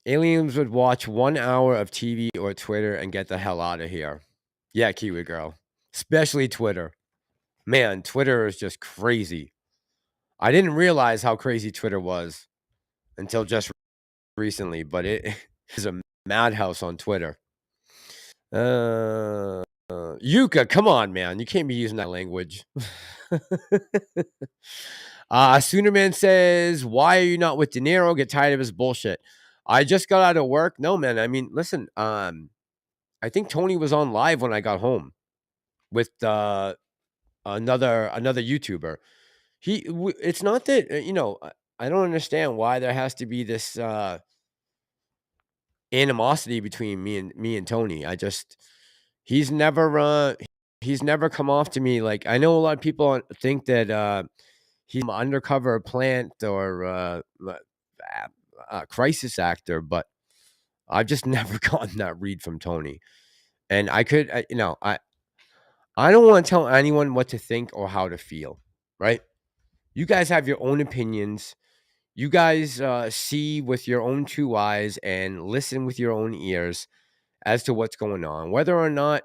aliens would watch 1 hour of TV or Twitter and get the hell out of here. Yeah, Kiwi Girl. Especially Twitter. Man, Twitter is just crazy. I didn't realize how crazy Twitter was until just recently, but it is a madhouse on Twitter. Yuka, come on, man. You can't be using that language. Soonerman says, why are you not with De Niro? Get tired of his bullshit. I just got out of work. No, man. I mean, listen, I think Tony was on live when I got home with another YouTuber. It's not that, I don't understand why there has to be this animosity between me and Tony. He's never come off to me like, I know a lot of people think that he's an undercover plant or a crisis actor, but I've just never gotten that read from Tony. And I don't want to tell anyone what to think or how to feel, right? You guys have your own opinions. You guys see with your own 2 eyes and listen with your own ears as to what's going on. Whether or not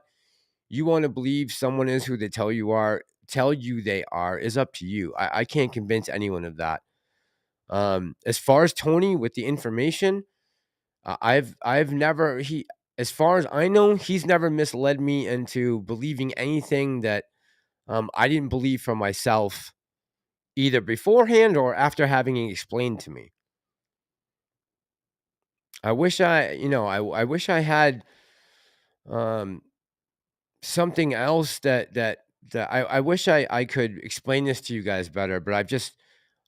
you want to believe someone is who they tell you they are is up to you. I can't convince anyone of that. As far as Tony with the information, as far as I know, he's never misled me into believing anything that I didn't believe for myself, either beforehand or after having it explained to me. I wish I wish I had something else that I wish I could explain this to you guys better, but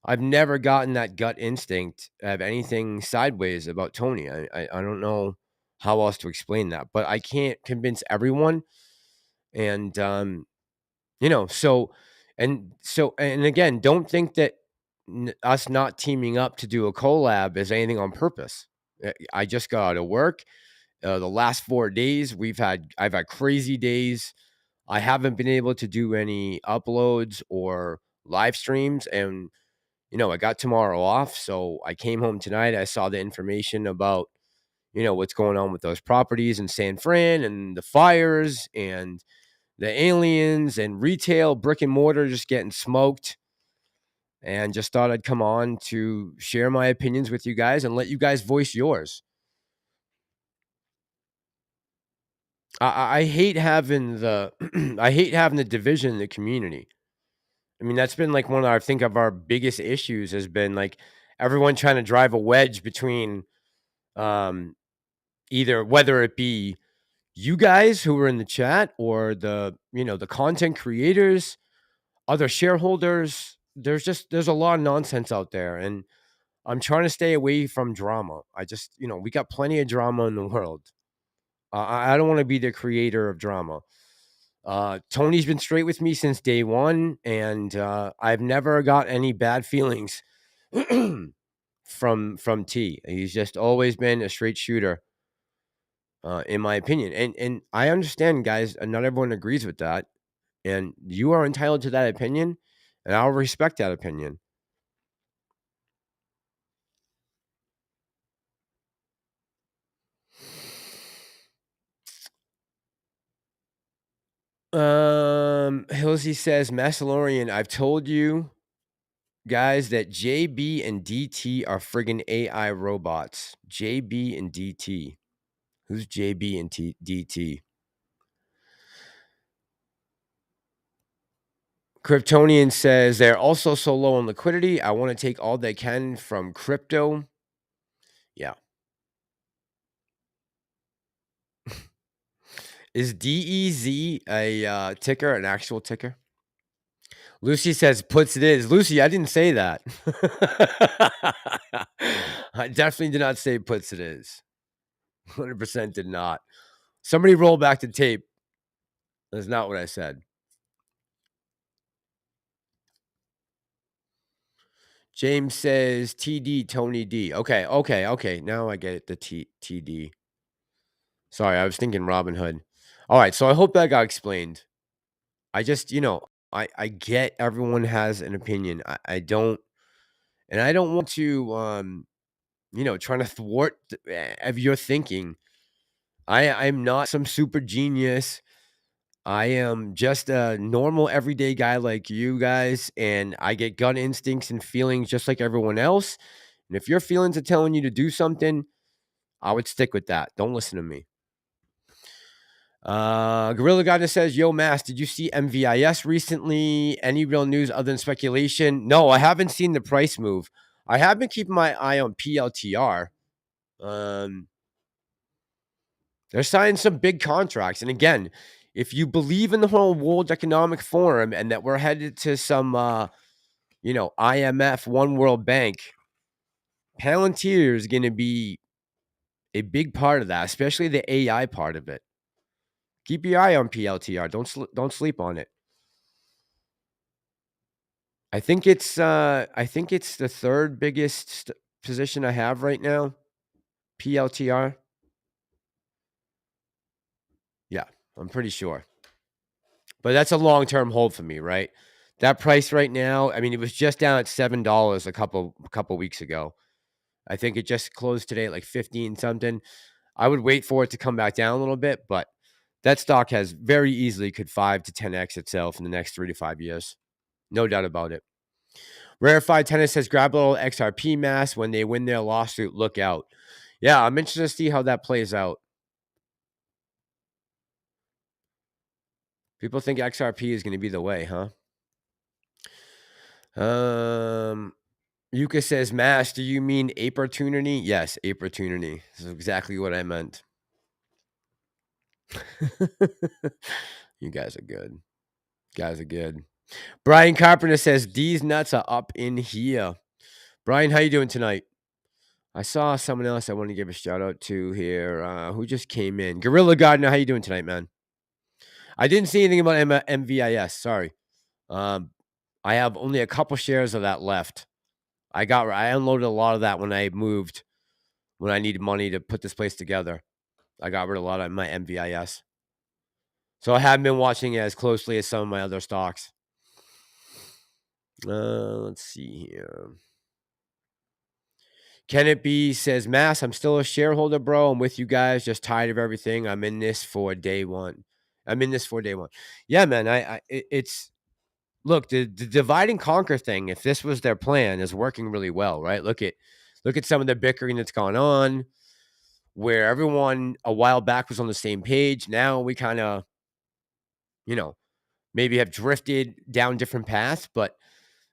I've never gotten that gut instinct of anything sideways about Tony. I don't know how else to explain that, but I can't convince everyone. And, and again, don't think that us not teaming up to do a collab is anything on purpose. I just got out of work. The last 4 days I've had crazy days. I haven't been able to do any uploads or live streams, and I got tomorrow off, so I came home tonight. I saw the information about what's going on with those properties in San Fran and the fires and the aliens and retail brick and mortar just getting smoked, and just thought I'd come on to share my opinions with you guys and let you guys voice yours. I hate having the I hate having the division in the community. I mean, that's been like one of our biggest issues has been like everyone trying to drive a wedge between either whether it be you guys who are in the chat or the content creators, other shareholders. There's a lot of nonsense out there, and I'm trying to stay away from drama. We got plenty of drama in the world. I don't want to be the creator of drama. Tony's been straight with me since day one, and I've never got any bad feelings from T. He's just always been a straight shooter, in my opinion. And I understand, guys, not everyone agrees with that, and you are entitled to that opinion, and I'll respect that opinion. Hillsy says, Massalorian, I've told you guys that JB and DT are friggin' AI robots. JB and DT. Who's JB and DT? Kryptonian says, they're also so low on liquidity. I want to take all they can from crypto. Yeah. Is DEZ a ticker, an actual ticker? Lucy says, puts it is. Lucy, I didn't say that. I definitely did not say puts it is. 100% did not. Somebody roll back the tape. That's not what I said. James says, TD, Tony D. Okay. Now I get it, the TD. Sorry, I was thinking Robin Hood. All right, so I hope that got explained. I just, I get everyone has an opinion. I don't want to, trying to thwart of your thinking. I'm not some super genius. I am just a normal everyday guy like you guys, and I get gut instincts and feelings just like everyone else. And if your feelings are telling you to do something, I would stick with that. Don't listen to me. Gorilla Guy says, yo, Mass, did you see MVIS recently? Any real news other than speculation? No, I haven't seen the price move. I have been keeping my eye on PLTR. They're signing some big contracts. And again, if you believe in the whole World Economic Forum and that we're headed to some, IMF, One World Bank, Palantir is going to be a big part of that, especially the AI part of it. Keep your eye on PLTR. Don't sleep on it. I think it's the third biggest position I have right now. PLTR. Yeah, I'm pretty sure. But that's a long-term hold for me, right? That price right now, I mean, it was just down at $7 a couple weeks ago. I think it just closed today at like 15 something. I would wait for it to come back down a little bit, but that stock has very easily could 5 to 10x itself in the next 3 to 5 years. No doubt about it. Rarefied Tennis says, grab a little XRP mass when they win their lawsuit. Look out. Yeah, I'm interested to see how that plays out. People think XRP is going to be the way, huh? Yuka says, Mass, do you mean opportunity? Yes, opportunity. This is exactly what I meant. You guys are good. Guys are good. Brian Carpenter says, these nuts are up in here. Brian, how you doing tonight? I saw someone else I want to give a shout out to here. Who just came in? Gorilla Gardener, how you doing tonight, man? I didn't see anything about MVIS. Sorry. I have only a couple shares of that left. I unloaded a lot of that when I moved, when I needed money to put this place together. I got rid of a lot of my MVIS. So I haven't been watching it as closely as some of my other stocks. Let's see here. Can it be, says Mass, I'm still a shareholder, bro. I'm with you guys. Just tired of everything. I'm in this for day one. Yeah, man. It's look, the divide and conquer thing, if this was their plan, is working really well, right? Look at some of the bickering that's gone on, where everyone a while back was on the same page. Now we kind of, maybe have drifted down different paths, but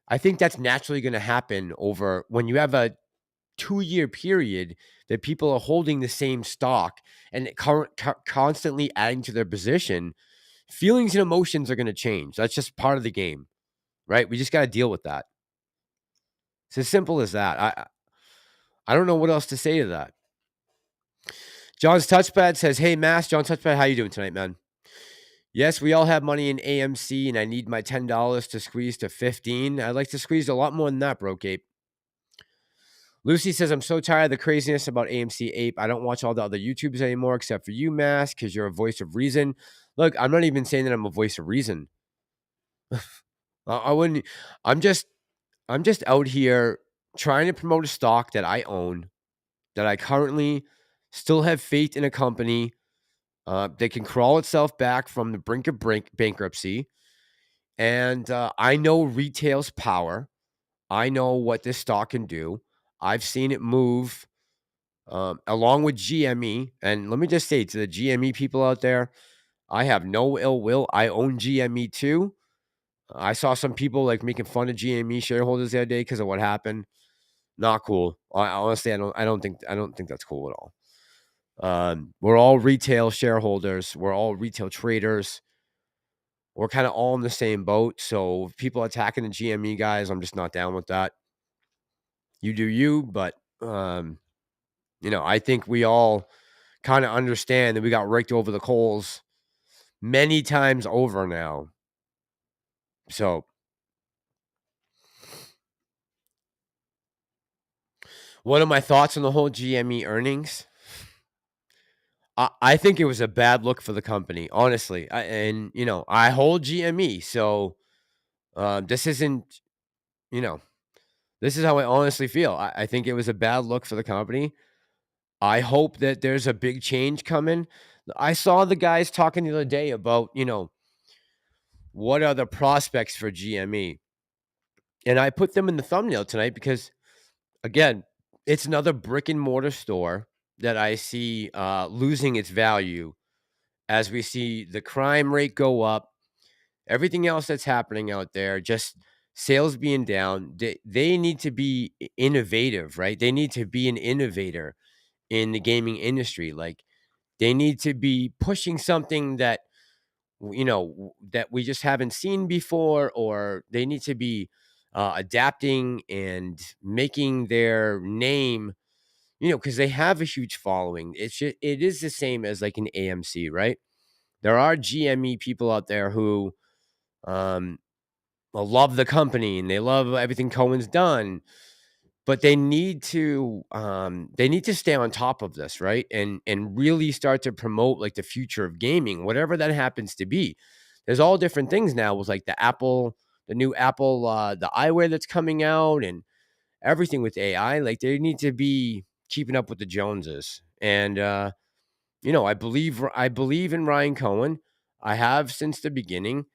I think that's naturally going to happen over when you have a 2-year period that people are holding the same stock and constantly adding to their position. Feelings and emotions are going to change. That's just part of the game, right? We just got to deal with that. It's as simple as that. I don't know what else to say to that. John's Touchpad says, hey, Mass, John Touchpad, how you doing tonight, man? Yes, we all have money in AMC, and I need my $10 to squeeze to 15. I'd like to squeeze a lot more than that, bro, Gabe. Lucy says, I'm so tired of the craziness about AMC Ape. I don't watch all the other YouTubers anymore except for you, Mass, because you're a voice of reason. Look, I'm not even saying that I'm a voice of reason. I wouldn't. I'm just out here trying to promote a stock that I own, that I currently still have faith in a company They can crawl itself back from the brink of bankruptcy. And I know retail's power. I know what this stock can do. I've seen it move along with GME. And let me just say to the GME people out there, I have no ill will. I own GME too. I saw some people like making fun of GME shareholders the other day because of what happened. Not cool. Honestly, I don't think that's cool at all. We're all retail shareholders. We're all retail traders. We're kind of all in the same boat. So if people attacking the GME guys, I'm just not down with that. You do you, but I think we all kind of understand that we got raked over the coals many times over now. So what are my thoughts on the whole GME earnings? I think it was a bad look for the company, honestly. I hold GME, so this isn't, this is how I honestly feel. I think it was a bad look for the company. I hope that there's a big change coming. I saw the guys talking the other day about, what are the prospects for GME? And I put them in the thumbnail tonight because, again, it's another brick and mortar store that I see losing its value as we see the crime rate go up, everything else that's happening out there, just sales being down. They need to be innovative, right? They need to be an innovator in the gaming industry. Like, they need to be pushing something that, that we just haven't seen before, or they need to be adapting and making their name, because they have a huge following. It is the same as like an AMC, right? There are GME people out there who love the company and they love everything Cohen's done, but they need to stay on top of this, right? And really start to promote like the future of gaming, whatever that happens to be. There's all different things now with like the new Apple, the eyewear that's coming out and everything with AI. Like, they need to be keeping up with the Joneses. And I believe in Ryan Cohen. I have since the beginning.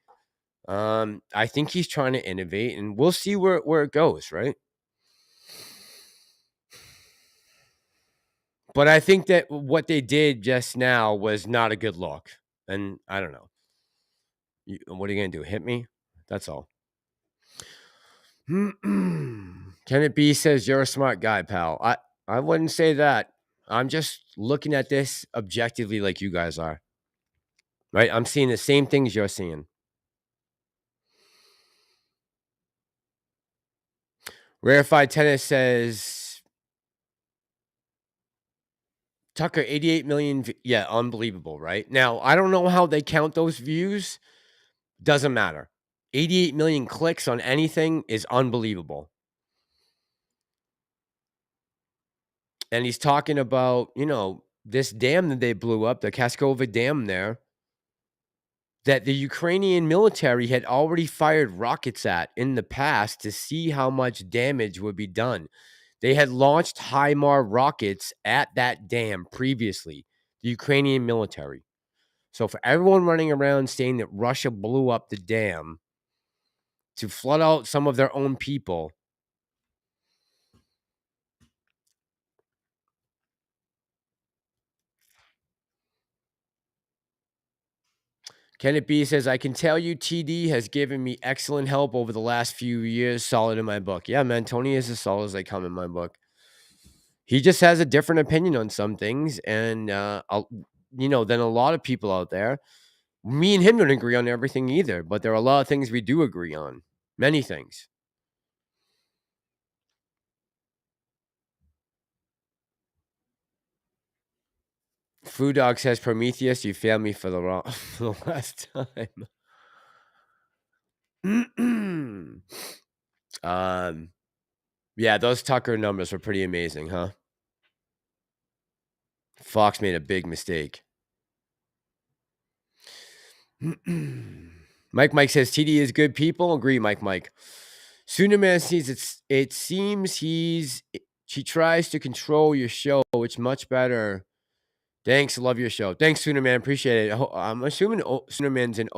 I think he's trying to innovate, and we'll see where it goes, right? But I think that what they did just now was not a good look. And I don't know. What are you going to do? Hit me? That's all. Kenneth B says, you're a smart guy, pal. I wouldn't say that. I'm just looking at this objectively like you guys are. Right? I'm seeing the same things you're seeing. Rarefied Tennis says, Tucker, 88 million. Yeah, unbelievable, right? Now, I don't know how they count those views. Doesn't matter. 88 million clicks on anything is unbelievable. And he's talking about, this dam that they blew up, the Kaskova Dam there, that the Ukrainian military had already fired rockets at in the past to see how much damage would be done. They had launched HIMAR rockets at that dam previously, the Ukrainian military. So for everyone running around saying that Russia blew up the dam to flood out some of their own people, Kenneth B says, I can tell you TD has given me excellent help over the last few years. Solid in my book. Yeah, man, Tony is as solid as they come in my book. He just has a different opinion on some things. And, than a lot of people out there. Me and him don't agree on everything either. But there are a lot of things we do agree on. Many things. Food Dog says, Prometheus, you failed me for the last time. Yeah, those Tucker numbers were pretty amazing, huh? Fox made a big mistake. Mike says TD is good people. Agree, Mike. Soonerman sees it seems he tries to control your show. It's much better Thanks. Love your show. Thanks, Sooner Man. Appreciate it. I'm assuming Sooner Man's in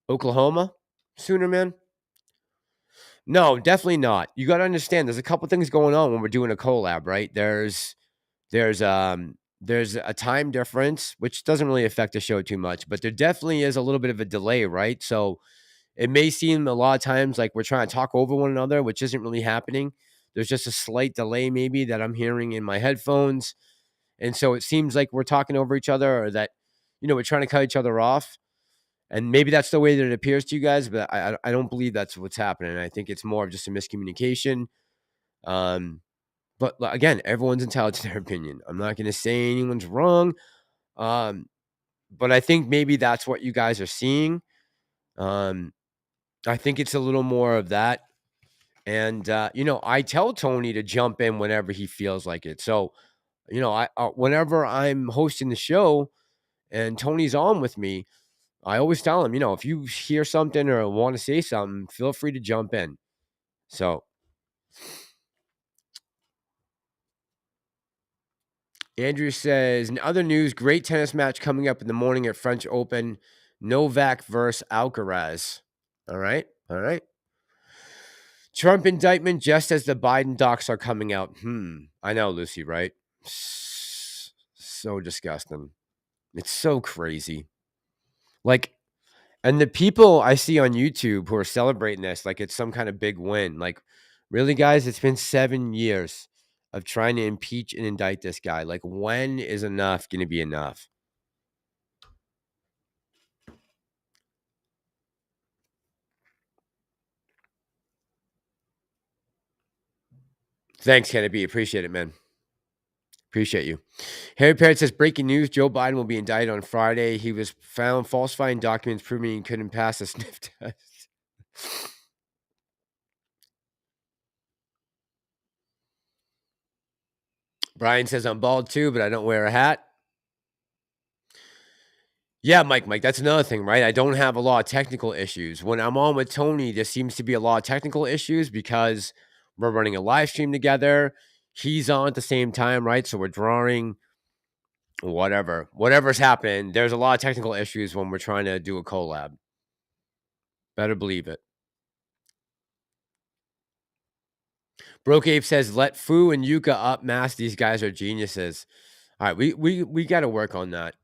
Oklahoma. Sooner Man. No, definitely not. You got to understand. There's a couple things going on when we're doing a collab, right? There's a time difference, which doesn't really affect the show too much, but there definitely is a little bit of a delay, right? So it may seem a lot of times like we're trying to talk over one another, which isn't really happening. There's just a slight delay maybe that I'm hearing in my headphones. And so it seems like we're talking over each other, or that, we're trying to cut each other off. And maybe that's the way that it appears to you guys, but I don't believe that's what's happening. I think it's more of just a miscommunication. But again, everyone's entitled to their opinion. I'm not going to say anyone's wrong. But I think maybe that's what you guys are seeing. I think it's a little more of that. And, I tell Tony to jump in whenever he feels like it. So, whenever I'm hosting the show and Tony's on with me, I always tell him, if you hear something or want to say something, feel free to jump in. So Andrew says, in other news, great tennis match coming up in the morning at French Open. Novak versus Alcaraz. All right. Trump indictment just as the Biden docs are coming out. I know, Lucy, right? So disgusting. It's so crazy. And the people I see on YouTube who are celebrating this like it's some kind of big win. Like, really, guys, it's been 7 years of trying to impeach and indict this guy. Like, when is enough going to be enough? Thanks, Kennedy. Appreciate it, man. Appreciate you. Harry Parrott says, breaking news, Joe Biden will be indicted on Friday. He was found falsifying documents proving he couldn't pass a sniff test. Brian says, I'm bald too, but I don't wear a hat. Yeah, Mike, that's another thing, right? I don't have a lot of technical issues. When I'm on with Tony, there seems to be a lot of technical issues because we're running a live stream together. He's on at the same time, right? So we're drawing whatever's happening. There's a lot of technical issues when we're trying to do a collab. Better believe it. Broke Ape says, let Fu and Yuka up mass. These guys are geniuses. All right, we got to work on that.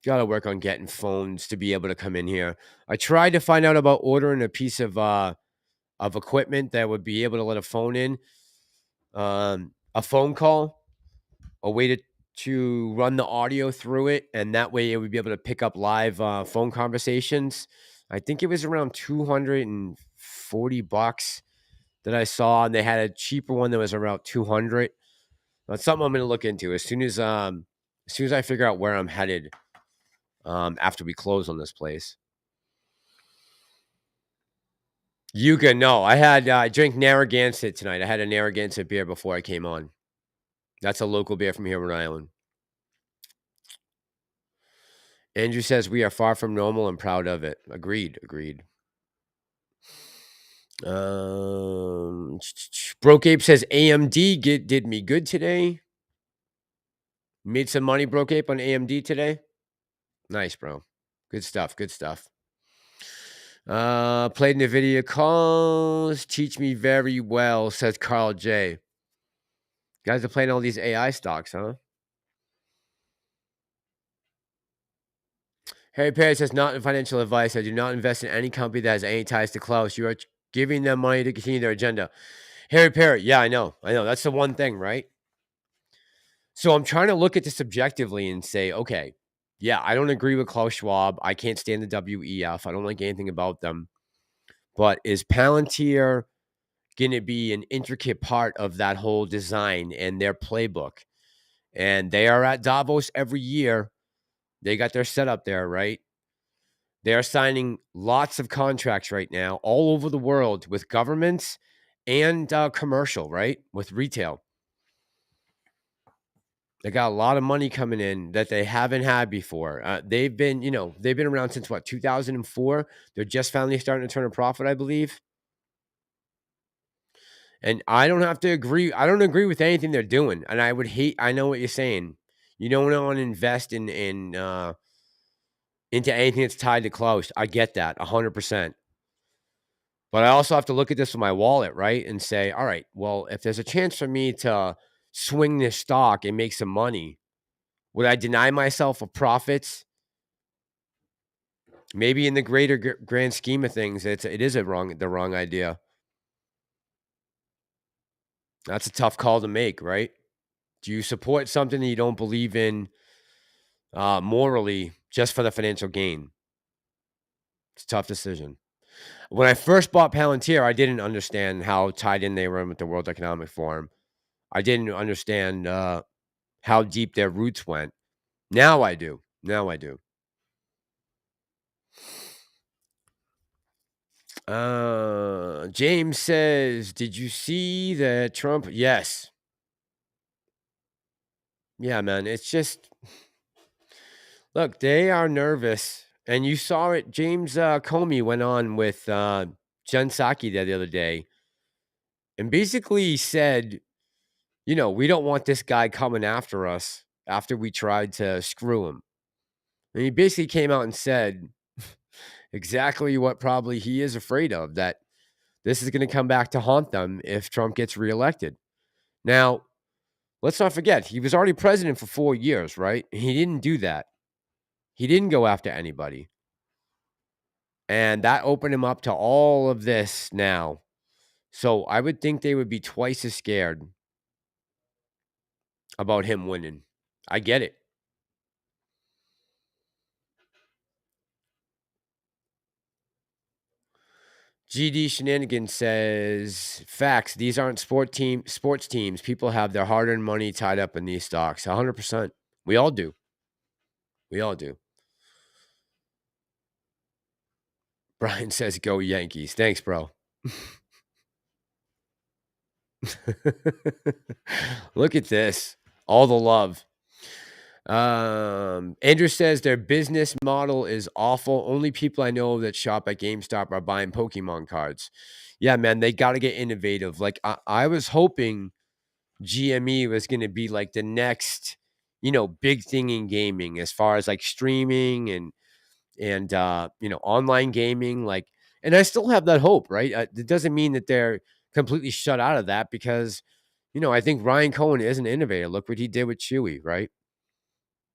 Got to work on getting phones to be able to come in here. I tried to find out about ordering a piece of equipment that would be able to let a phone in, a phone call, a way to run the audio through it, and that way it would be able to pick up live phone conversations. I think it was around $240 that I saw, and they had a cheaper one that was around $200. That's something I'm going to look into as soon as I figure out where I'm headed. After we close on this place. Yuka, no. I drank Narragansett tonight. I had a Narragansett beer before I came on. That's a local beer from here, Rhode Island. Andrew says, we are far from normal and proud of it. Agreed. Broke Ape says, AMD did me good today. Made some money, Broke Ape, on AMD today. Nice, bro. Good stuff. Played NVIDIA calls. Teach me very well, says Carl J. Guys are playing all these AI stocks, huh? Harry Perry says, not in financial advice. I do not invest in any company that has any ties to Klaus. You are giving them money to continue their agenda. Harry Perry, yeah, I know. That's the one thing, right? So I'm trying to look at this objectively and say, okay, yeah, I don't agree with Klaus Schwab. I can't stand the WEF. I don't like anything about them. But is Palantir going to be an intricate part of that whole design and their playbook? And they are at Davos every year. They got their setup there, right? They're signing lots of contracts right now all over the world with governments and commercial, right? With retail. They got a lot of money coming in that they haven't had before. They've been around since 2004. They're just finally starting to turn a profit, I believe. And I don't have to agree. I don't agree with anything they're doing. And I know what you're saying. You don't want to invest into anything that's tied to close. I get that 100%. But I also have to look at this with my wallet, right? And say, all right, well, if there's a chance for me to swing this stock and make some money, would I deny myself of profits? Maybe in the greater grand scheme of things, it is the wrong idea. That's a tough call to make, right? Do you support something that you don't believe in morally just for the financial gain? It's a tough decision. When I first bought Palantir, I didn't understand how tied in they were with the World Economic Forum. I didn't understand how deep their roots went. Now I do. James says, did you see that Trump? Yes. Yeah, man. It's just, look, they are nervous. And you saw it. James Comey went on with Jen Psaki the other day and basically said, you know, we don't want this guy coming after us after we tried to screw him. And he basically came out and said exactly what probably he is afraid of, that this is going to come back to haunt them if Trump gets reelected. Now, let's not forget, he was already president for 4 years, right? He didn't do that. He didn't go after anybody. And that opened him up to all of this now. So I would think they would be twice as scared about him winning. I get it. GD Shenanigans says, facts, these aren't sports teams. People have their hard-earned money tied up in these stocks. 100%. We all do. Brian says, go Yankees. Thanks, bro. Look at this. All the love. Andrew says their business model is awful. Only people I know that shop at GameStop are buying Pokemon cards. Yeah, man, they got to get innovative. Like I was hoping GME was going to be like the next, you know, big thing in gaming as far as like streaming and you know, online gaming. Like, and I still have that hope, right? It doesn't mean that they're completely shut out of that because, you know, I think Ryan Cohen is an innovator. Look what he did with Chewy, right?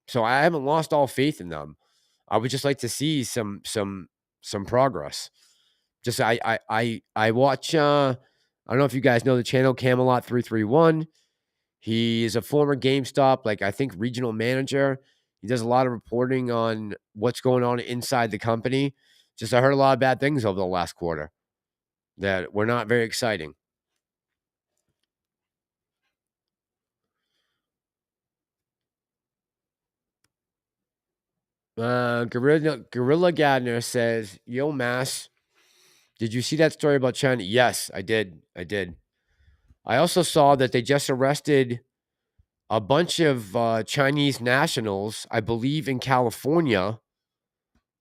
So I haven't lost all faith in them. I would just like to see some progress. Just I watch. I don't know if you guys know the channel Camelot 331. He is a former GameStop, like I think regional manager. He does a lot of reporting on what's going on inside the company. Just I heard a lot of bad things over the last quarter that were not very exciting. Gorilla Gadner says, yo, Mass, did you see that story about China? Yes, I did. I also saw that they just arrested a bunch of Chinese nationals, I believe in California,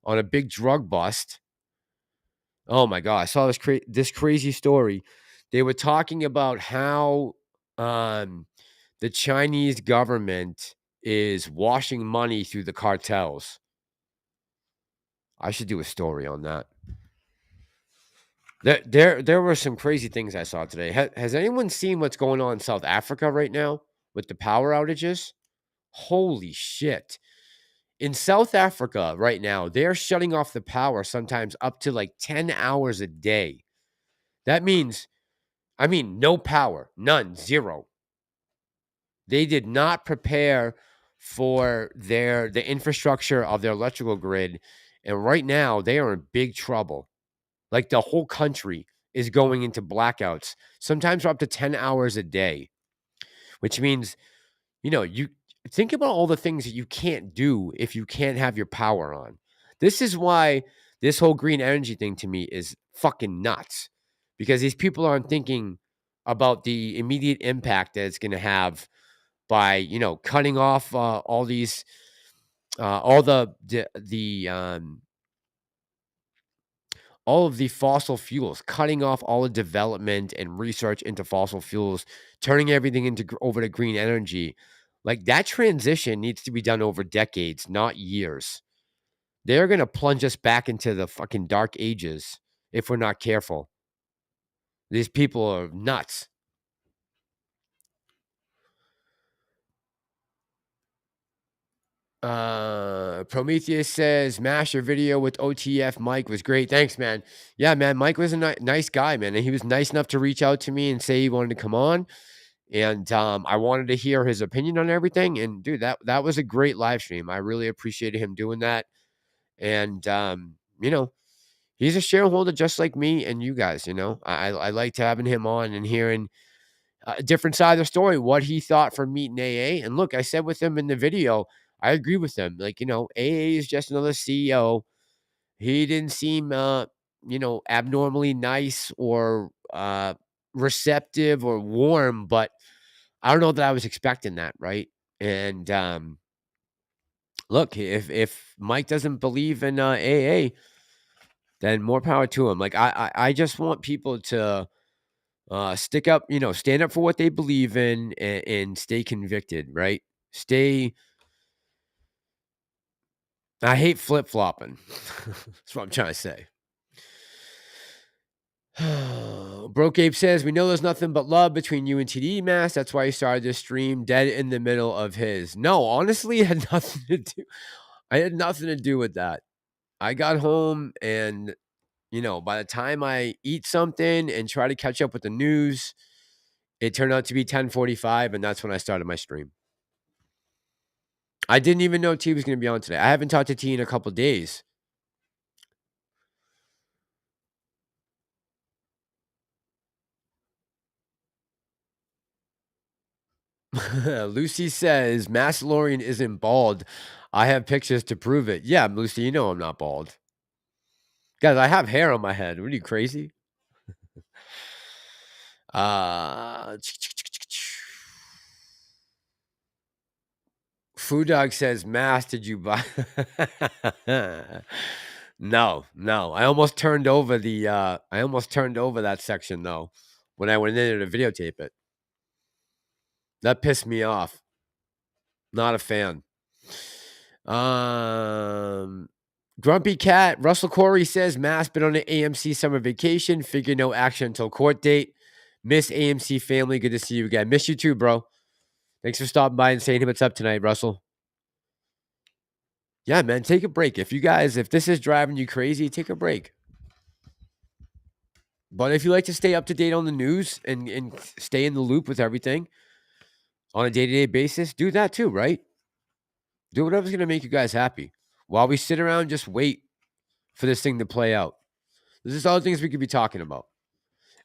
on a big drug bust. Oh my God, I saw this crazy story. They were talking about how the Chinese government is washing money through the cartels. I should do a story on that. There were some crazy things I saw today. Has anyone seen what's going on in South Africa right now with the power outages? Holy shit. In South Africa right now, they're shutting off the power sometimes up to like 10 hours a day. That means, no power, none, zero. They did not prepare for the infrastructure of their electrical grid. And right now, they are in big trouble. Like the whole country is going into blackouts, sometimes for up to 10 hours a day, which means, you know, you think about all the things that you can't do if you can't have your power on. This is why this whole green energy thing to me is fucking nuts, because these people aren't thinking about the immediate impact that it's going to have by, you know, cutting off all these, all of the fossil fuels, cutting off all the development and research into fossil fuels, turning everything over to green energy. Like, that transition needs to be done over decades, not years. They're going to plunge us back into the fucking dark ages if we're not careful. These people are nuts. Prometheus says, Master video with OTF Mike was great. Thanks, man. Yeah, man, Mike was a nice guy, man. And he was nice enough to reach out to me and say he wanted to come on. And I wanted to hear his opinion on everything. And dude, that was a great live stream. I really appreciated him doing that. And you know, he's a shareholder just like me and you guys. You know, I liked having him on and hearing a different side of the story, what he thought from meeting AA. And look, I said with him in the video, I agree with him. Like, you know, AA is just another CEO. He didn't seem, you know, abnormally nice or receptive or warm, but I don't know that I was expecting that, right? And look, if Mike doesn't believe in AA, then more power to him. Like, I just want people to stick up, you know, stand up for what they believe in and stay convicted, right? I hate flip-flopping. That's what I'm trying to say. Broke Ape says, we know there's nothing but love between you and TD Mass. That's why he started this stream dead in the middle of his. No, honestly, it had nothing to do. I had nothing to do with that. I got home and, you know, by the time I eat something and try to catch up with the news, it turned out to be 10:45, and that's when I started my stream. I didn't even know T was going to be on today. I haven't talked to T in a couple days. Lucy says, Massalorian isn't bald. I have pictures to prove it. Yeah, Lucy, you know I'm not bald. Guys, I have hair on my head. What are you, crazy? Food Dog says, Mass, did you buy? No. I almost turned over that section though when I went in there to videotape it. That pissed me off. Not a fan. Grumpy Cat, Russell Corey says, Mass been on an AMC summer vacation. Figure no action until court date. Miss AMC family. Good to see you again. Miss you too, bro. Thanks for stopping by and saying what's up tonight, Russell. Yeah, man, take a break. If this is driving you crazy, take a break. But if you like to stay up to date on the news and stay in the loop with everything on a day-to-day basis, do that too, right? Do whatever's going to make you guys happy. While we sit around, just wait for this thing to play out. This is all the things we could be talking about.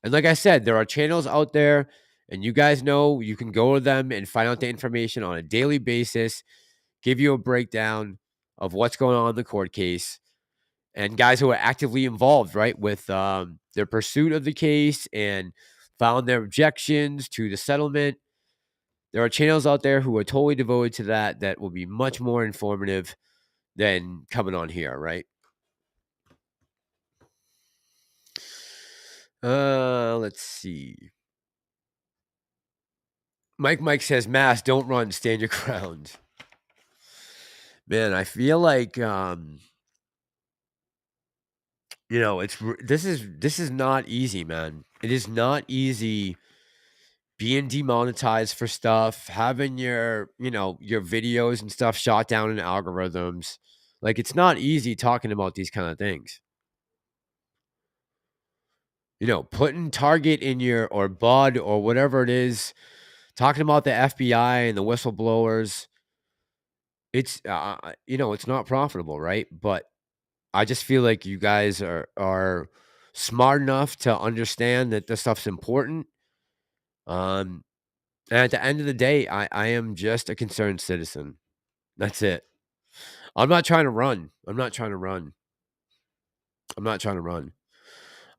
And like I said, there are channels out there, and you guys know you can go to them and find out the information on a daily basis, give you a breakdown of what's going on in the court case, and guys who are actively involved, right, with their pursuit of the case and found their objections to the settlement. There are channels out there who are totally devoted to that will be much more informative than coming on here, right? Let's see. Mike says, Mass, don't run, stand your ground. Man, I feel like you know, this is not easy, man. It is not easy being demonetized for stuff, having your videos and stuff shot down in algorithms. Like, it's not easy talking about these kind of things. You know, putting Target in or Bud or whatever it is, talking about the FBI and the whistleblowers. It's it's not profitable, right? But I just feel like you guys are smart enough to understand that this stuff's important. And at the end of the day, I am just a concerned citizen. That's it. I'm not trying to run.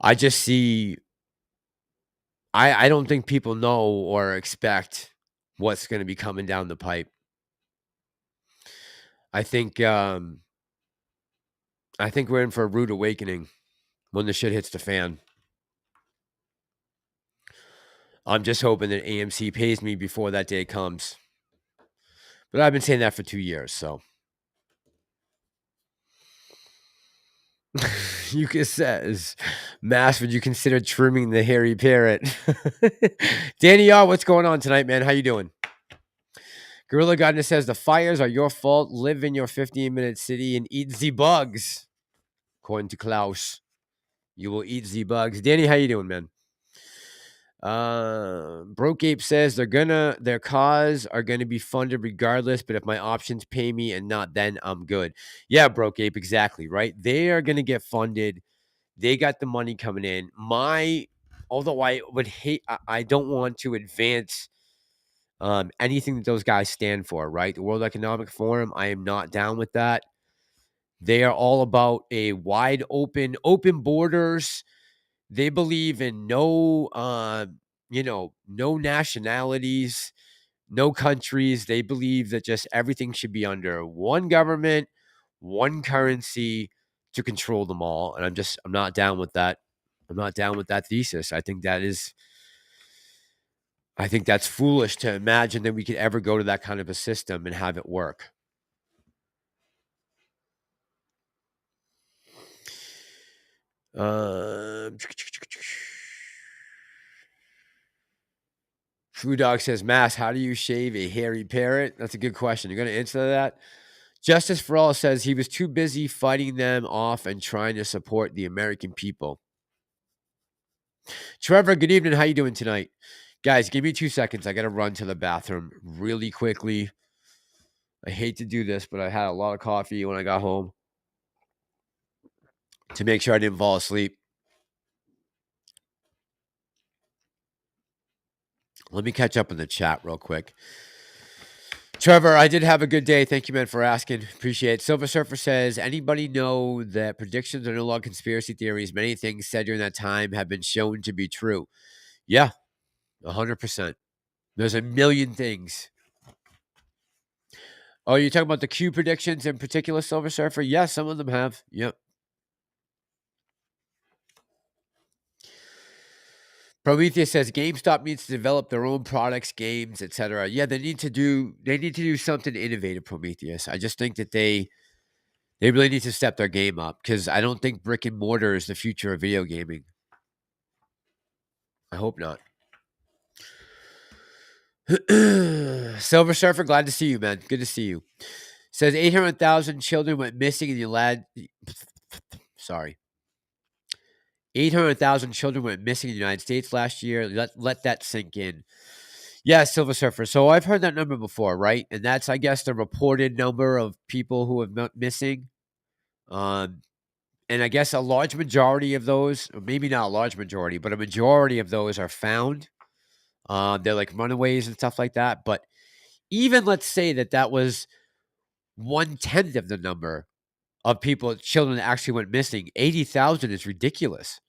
I just see, I don't think people know or expect what's going to be coming down the pipe. I think we're in for a rude awakening when the shit hits the fan. I'm just hoping that AMC pays me before that day comes. But I've been saying that for 2 years, so. Yuka says, Mass, would you consider trimming the hairy parrot? Danny R, what's going on tonight, man? How you doing? Gorilla Gardener says, the fires are your fault. Live in your 15-minute city and eat the bugs. According to Klaus, you will eat the bugs. Danny, how you doing, man? Broke Ape says their cause are gonna be funded regardless, but if my options pay me and not then, I'm good. Yeah, Broke Ape, exactly, right? They are gonna get funded. They got the money coming in. Although I would hate, I don't want to advance anything that those guys stand for, right? The World Economic Forum, I am not down with that. They are all about a wide open borders. They believe in no nationalities, no countries. They believe that just everything should be under one government, one currency to control them all. And I'm not down with that. I'm not down with that thesis. I think that's foolish to imagine that we could ever go to that kind of a system and have it work. True Dog says, Mass, how do you shave a hairy parrot? That's a good question. You're going to answer that? Justice for All says he was too busy fighting them off and trying to support the American people. Trevor, good evening. How you doing tonight? Guys, give me 2 seconds. I got to run to the bathroom really quickly. I hate to do this, but I had a lot of coffee when I got home to make sure I didn't fall asleep. Let me catch up in the chat real quick. Trevor, I did have a good day. Thank you, man, for asking. Appreciate it. Silver Surfer says, anybody know that predictions are no longer conspiracy theories? Many things said during that time have been shown to be true. Yeah, 100%. There's a million things. Oh, you're talking about the Q predictions in particular, Silver Surfer? Yeah, some of them have. Yep. Prometheus says GameStop needs to develop their own products, games, etc. Yeah, they need to do something innovative, Prometheus. I just think that they really need to step their game up because I don't think brick and mortar is the future of video gaming. I hope not. Silver Surfer, glad to see you, man. Good to see you. Says 800,000 children went missing in the Sorry. 800,000 children went missing in the United States last year. Let that sink in. Yeah, Silver Surfer. So I've heard that number before, right? And that's, I guess, the reported number of people who have been missing. And I guess a large majority of those, or maybe not a large majority, but a majority of those are found. They're like runaways and stuff like that. But even let's say that was 1/10 of the number of children that actually went missing. 80,000 is ridiculous.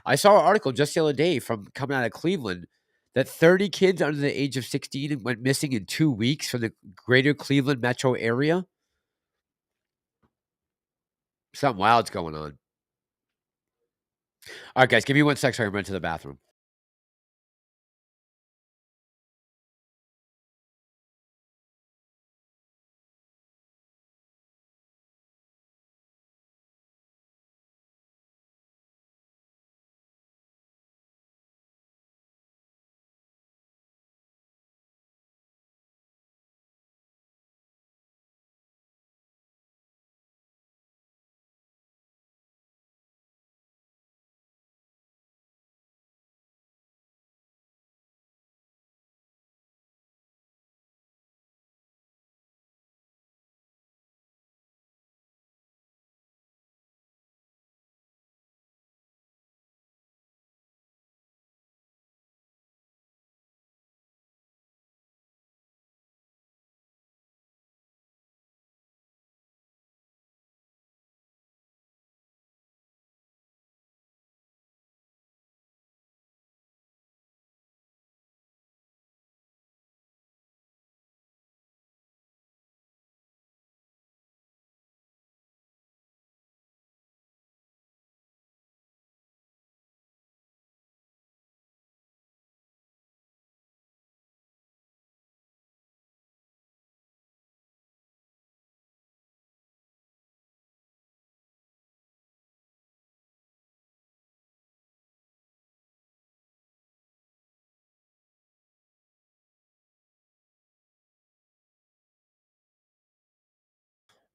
I saw an article just the other day coming out of Cleveland that 30 kids under the age of 16 went missing in 2 weeks from the greater Cleveland metro area. Something wild's going on. All right, guys, give me 1 sec so I can run to the bathroom.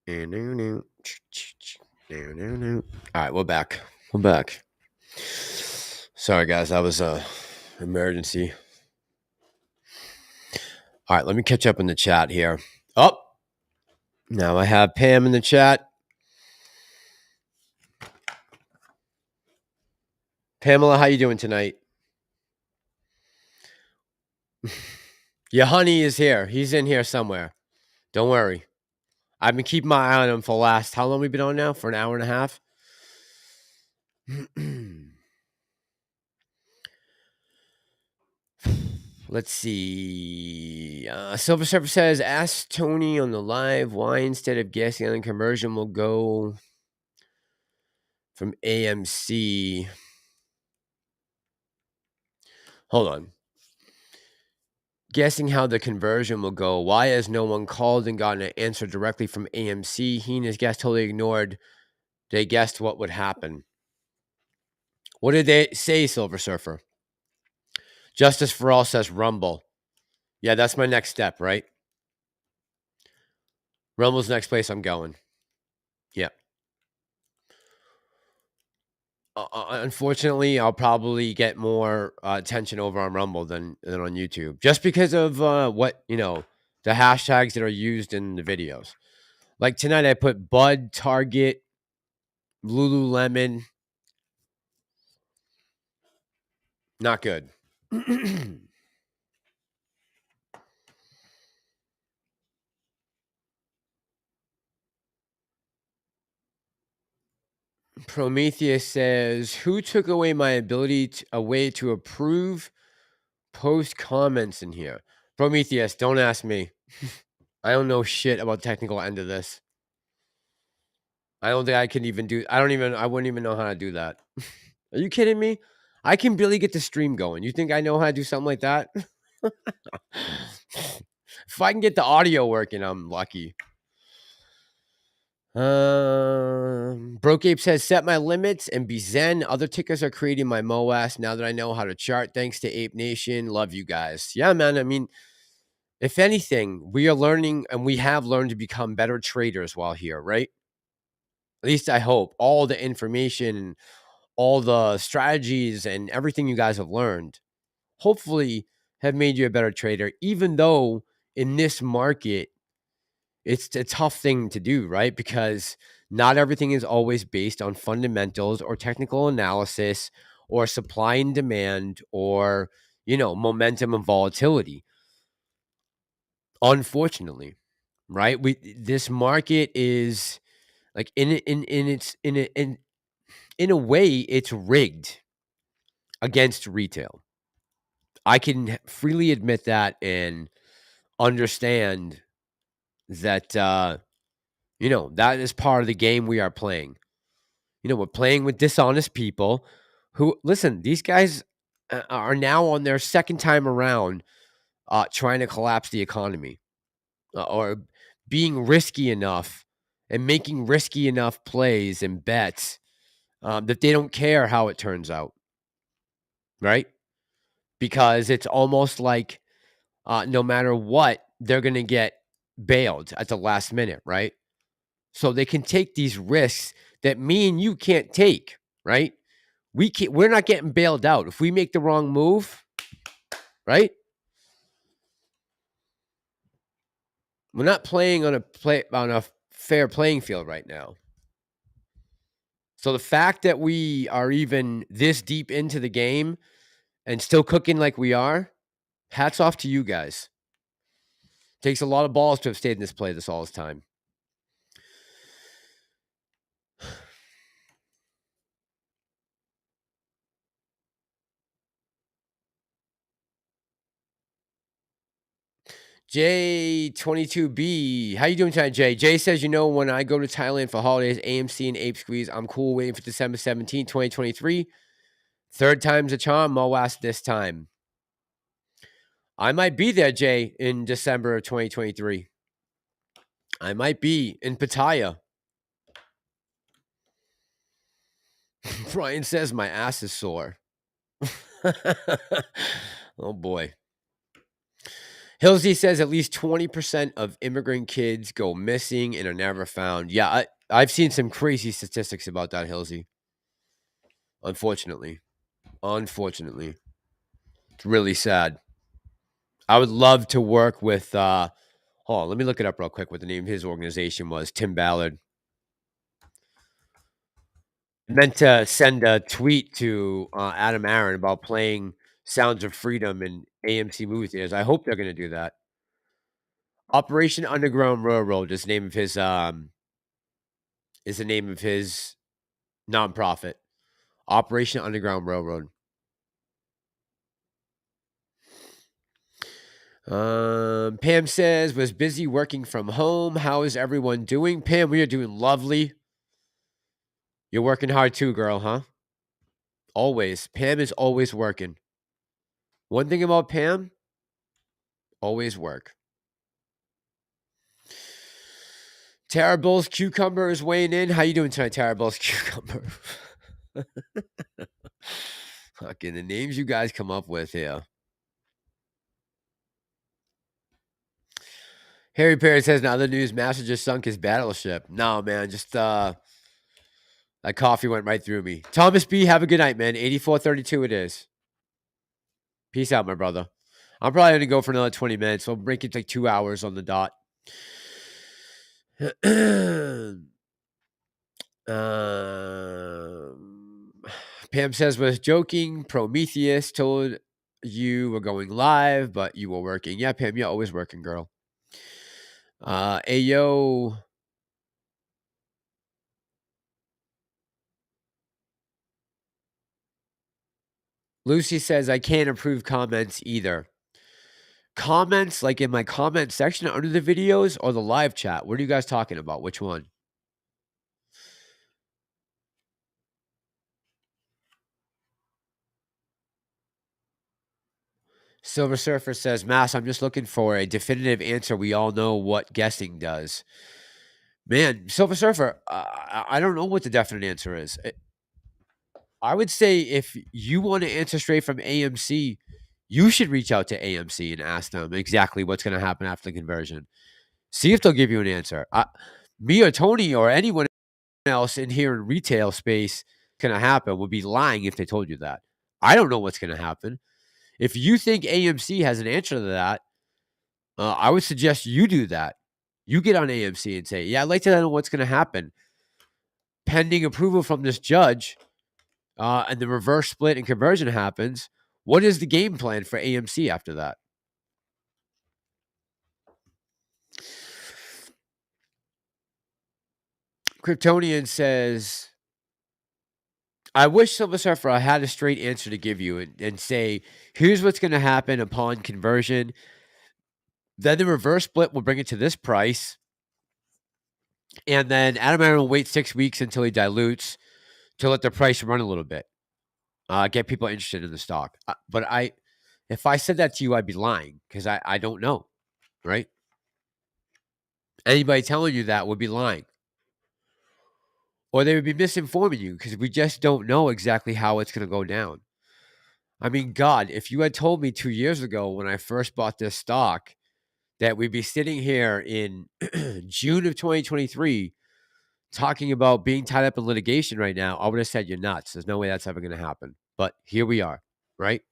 All right, we're back. We're back. Sorry, guys. That was a emergency. All right, let me catch up in the chat here. Oh, now I have Pam in the chat. Pamela, how you doing tonight? Your honey is here. He's in here somewhere. Don't worry. I've been keeping my eye on him for the last, how long we been on now? For an hour and a half? Let's see. Silver Surfer says, ask Tony on the live why instead of guessing on the conversion will go from AMC. Hold on. Guessing how the conversion will go. Why has no one called and gotten an answer directly from AMC? He and his guest totally ignored. They guessed what would happen. What did they say, Silver Surfer? Justice for All says Rumble. Yeah, that's my next step, right? Rumble's the next place I'm going. Yeah. Unfortunately, I'll probably get more attention over on Rumble than on YouTube, just because of what the hashtags that are used in the videos. Like tonight, I put Bud, Target, Lululemon. Not good. Prometheus says, who took away my ability to approve post comments in here? Prometheus, don't ask me. I don't know shit about the technical end of this. I don't think I can even do, I wouldn't even know how to do that. Are you kidding me? I can barely get the stream going. You think I know how to do something like that? If I can get the audio working, I'm lucky. Broke Ape says, set my limits and be zen. Other tickers are creating my MOAS now that I know how to chart. Thanks to Ape Nation. Love you guys. Yeah, man. I mean, if anything, we are learning and we have learned to become better traders while here, right? At least I hope. All the information, all the strategies and everything you guys have learned, hopefully have made you a better trader, even though in this market, it's a tough thing to do, right? Because not everything is always based on fundamentals or technical analysis or supply and demand or, momentum and volatility. Unfortunately, right? This market is like in a way, it's rigged against retail. I can freely admit that and understand that, that is part of the game we are playing. We're playing with dishonest people who, listen, these guys are now on their second time around trying to collapse the economy or being risky enough and making risky enough plays and bets that they don't care how it turns out, right? Because it's almost like no matter what, they're going to get bailed at the last minute, right? So they can take these risks that me and you can't take, right? We're not getting bailed out. If we make the wrong move, right? We're not playing on a fair playing field right now. So the fact that we are even this deep into the game and still cooking like we are, hats off to you guys. Takes a lot of balls to have stayed in this play all this time. J22B, how you doing tonight, Jay? Jay says, when I go to Thailand for holidays, AMC and Ape Squeeze, I'm cool waiting for December 17, 2023. Third time's a charm, MOAS this time. I might be there, Jay, in December of 2023. I might be in Pattaya. Brian says my ass is sore. Oh, boy. Hilsey says at least 20% of immigrant kids go missing and are never found. Yeah, I've seen some crazy statistics about that, Hilsey. Unfortunately. It's really sad. I would love to work with, hold on, let me look it up real quick what the name of his organization was. Tim Ballard. I meant to send a tweet to Adam Aaron about playing Sounds of Freedom in AMC movie theaters. I hope they're going to do that. Operation Underground Railroad is the name of his nonprofit. Operation Underground Railroad. Pam says, was busy working from home. How is everyone doing? Pam, we are doing lovely. You're working hard too, girl, huh? Always. Pam is always working. One thing about Pam, always work. Tara Bowles Cucumber is weighing in. How you doing tonight, Tara Bowles Cucumber? Fucking the names you guys come up with here. Harry Perry says in other news, Master just sunk his battleship. No, man, just that coffee went right through me. Thomas B, have a good night, man. 8432 it is. Peace out, my brother. I'm probably going to go for another 20 minutes. We'll break it like 2 hours on the dot. Pam says, was joking. Prometheus told you were going live, but you were working. Yeah, Pam, you're always working, girl. Ayo. Lucy says, I can't approve comments either. Comments, like in my comment section under the videos or the live chat? What are you guys talking about? Which one? Silver Surfer says, Mass, I'm just looking for a definitive answer. We all know what guessing does. Man, Silver Surfer, I don't know what the definite answer is. I would say if you want to answer straight from AMC, you should reach out to AMC and ask them exactly what's going to happen after the conversion. See if they'll give you an answer. Me or Tony or anyone else in here in retail space going to happen would be lying if they told you that. I don't know what's going to happen. If you think AMC has an answer to that, I would suggest you do that. You get on AMC and say, yeah, I'd like to know what's going to happen. Pending approval from this judge, and the reverse split and conversion happens, what is the game plan for AMC after that? Kryptonian says, I wish Silver Surfer had a straight answer to give you and say, here's what's going to happen upon conversion. Then the reverse split will bring it to this price. And then Adam Aaron will wait 6 weeks until he dilutes to let the price run a little bit. Get people interested in the stock. But if I said that to you, I'd be lying because I don't know, right? Anybody telling you that would be lying. Or they would be misinforming you because we just don't know exactly how it's going to go down. I mean, God, if you had told me 2 years ago when I first bought this stock that we'd be sitting here in June of 2023 talking about being tied up in litigation right now, I would have said you're nuts. There's no way that's ever going to happen. But here we are, right?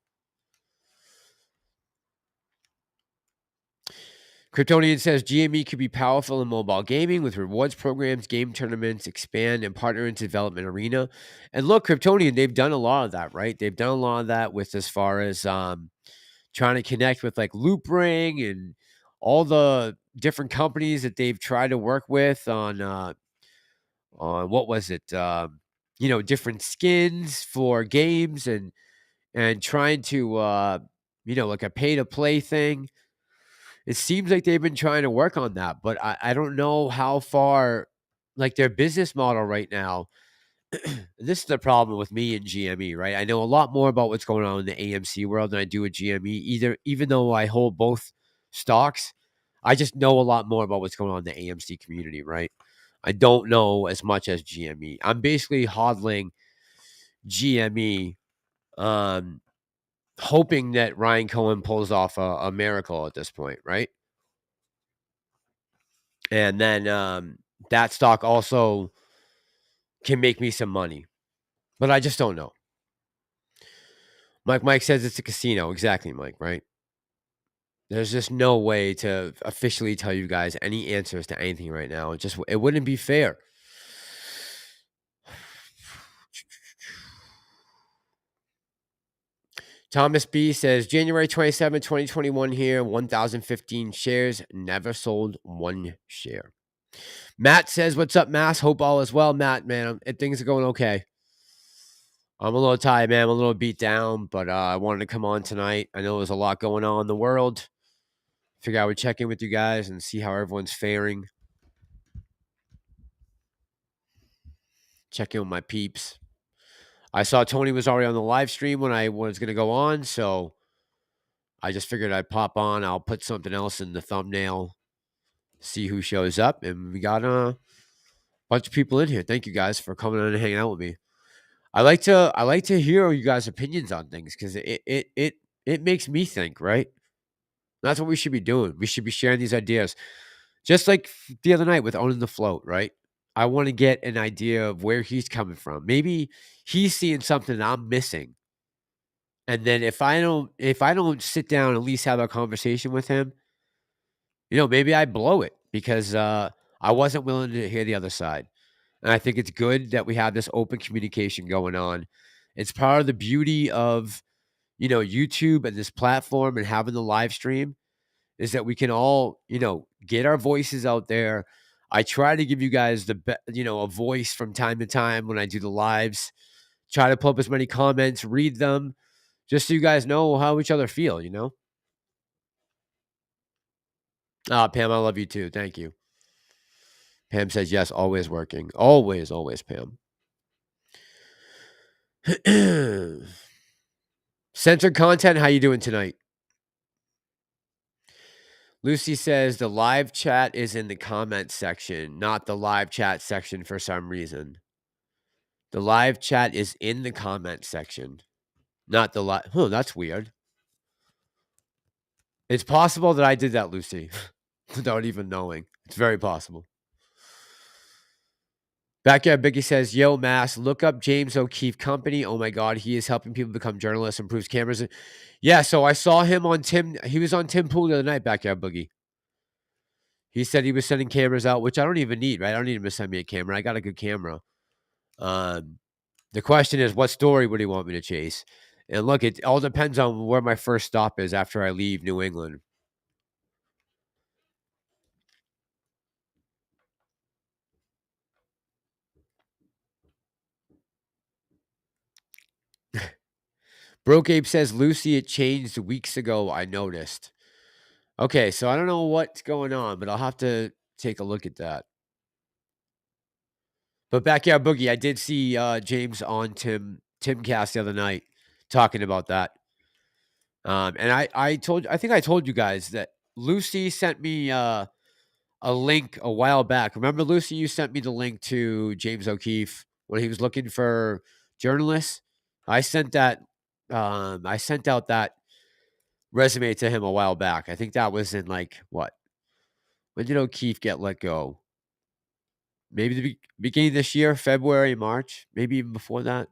Kryptonian says GME could be powerful in mobile gaming with rewards programs, game tournaments, expand and partner into development arena. And look, Kryptonian, they've done a lot of that, right? They've done a lot of that with as far as trying to connect with like Loop Ring and all the different companies that they've tried to work with on what was it? Different skins for games and trying to like a pay to play thing. It seems like they've been trying to work on that, but I don't know how far, like their business model right now. This is the problem with me and GME, right? I know a lot more about what's going on in the AMC world than I do with GME. Even though I hold both stocks, I just know a lot more about what's going on in the AMC community, right? I don't know as much as GME. I'm basically hodling GME hoping that Ryan Cohen pulls off a miracle at this point, right? And then that stock also can make me some money, but I just don't know. Mike says it's a casino. Exactly, Mike, right? There's just no way to officially tell you guys any answers to anything right now. It wouldn't be fair. Thomas B says January 27, 2021 here, 1,015 shares, never sold one share. Matt says, what's up, Mass? Hope all is well. Matt, man, things are going okay. I'm a little tired, man. I'm a little beat down, but I wanted to come on tonight. I know there's a lot going on in the world. Figure I would check in with you guys and see how everyone's faring. Check in with my peeps. I saw Tony was already on the live stream when I was going to go on, so I just figured I'd pop on. I'll put something else in the thumbnail, see who shows up, and we got a bunch of people in here. Thank you guys for coming on and hanging out with me. I like to hear you guys' opinions on things because it makes me think, right? That's what we should be doing. We should be sharing these ideas. Just like the other night with Owning the Float, right? I want to get an idea of where he's coming from. Maybe he's seeing something I'm missing. And then if I don't sit down and at least have a conversation with him, maybe I blow it because I wasn't willing to hear the other side. And I think it's good that we have this open communication going on. It's part of the beauty of, YouTube and this platform and having the live stream is that we can all, get our voices out there. I try to give you guys a voice from time to time when I do the lives. Try to pull up as many comments, read them, just so you guys know how each other feel, Pam, I love you too. Thank you. Pam says yes, always working. Always, Pam. Censored content, how you doing tonight? Lucy says the live chat is in the comment section, not the live chat section for some reason. The live chat is in the comment section, not the live. Oh, that's weird. It's possible that I did that, Lucy, without even knowing. It's very possible. Backyard Biggie says, yo, Mass, look up James O'Keefe Company. Oh, my God. He is helping people become journalists, improves cameras. Yeah, so I saw him on he was on Tim Pool the other night, Backyard Boogie. He said he was sending cameras out, which I don't even need, right? I don't need him to send me a camera. I got a good camera. The question is, what story would he want me to chase? And look, it all depends on where my first stop is after I leave New England. Broke Ape says, Lucy, it changed weeks ago. I noticed. Okay, so I don't know what's going on, but I'll have to take a look at that. But Backyard Boogie, I did see James on Timcast the other night talking about that. And I think I told you guys that Lucy sent me a link a while back. Remember, Lucy, you sent me the link to James O'Keefe when he was looking for journalists. I sent out that resume to him a while back. I think that was in what? When did O'Keefe get let go? Maybe the beginning of this year, February, March, maybe even before that.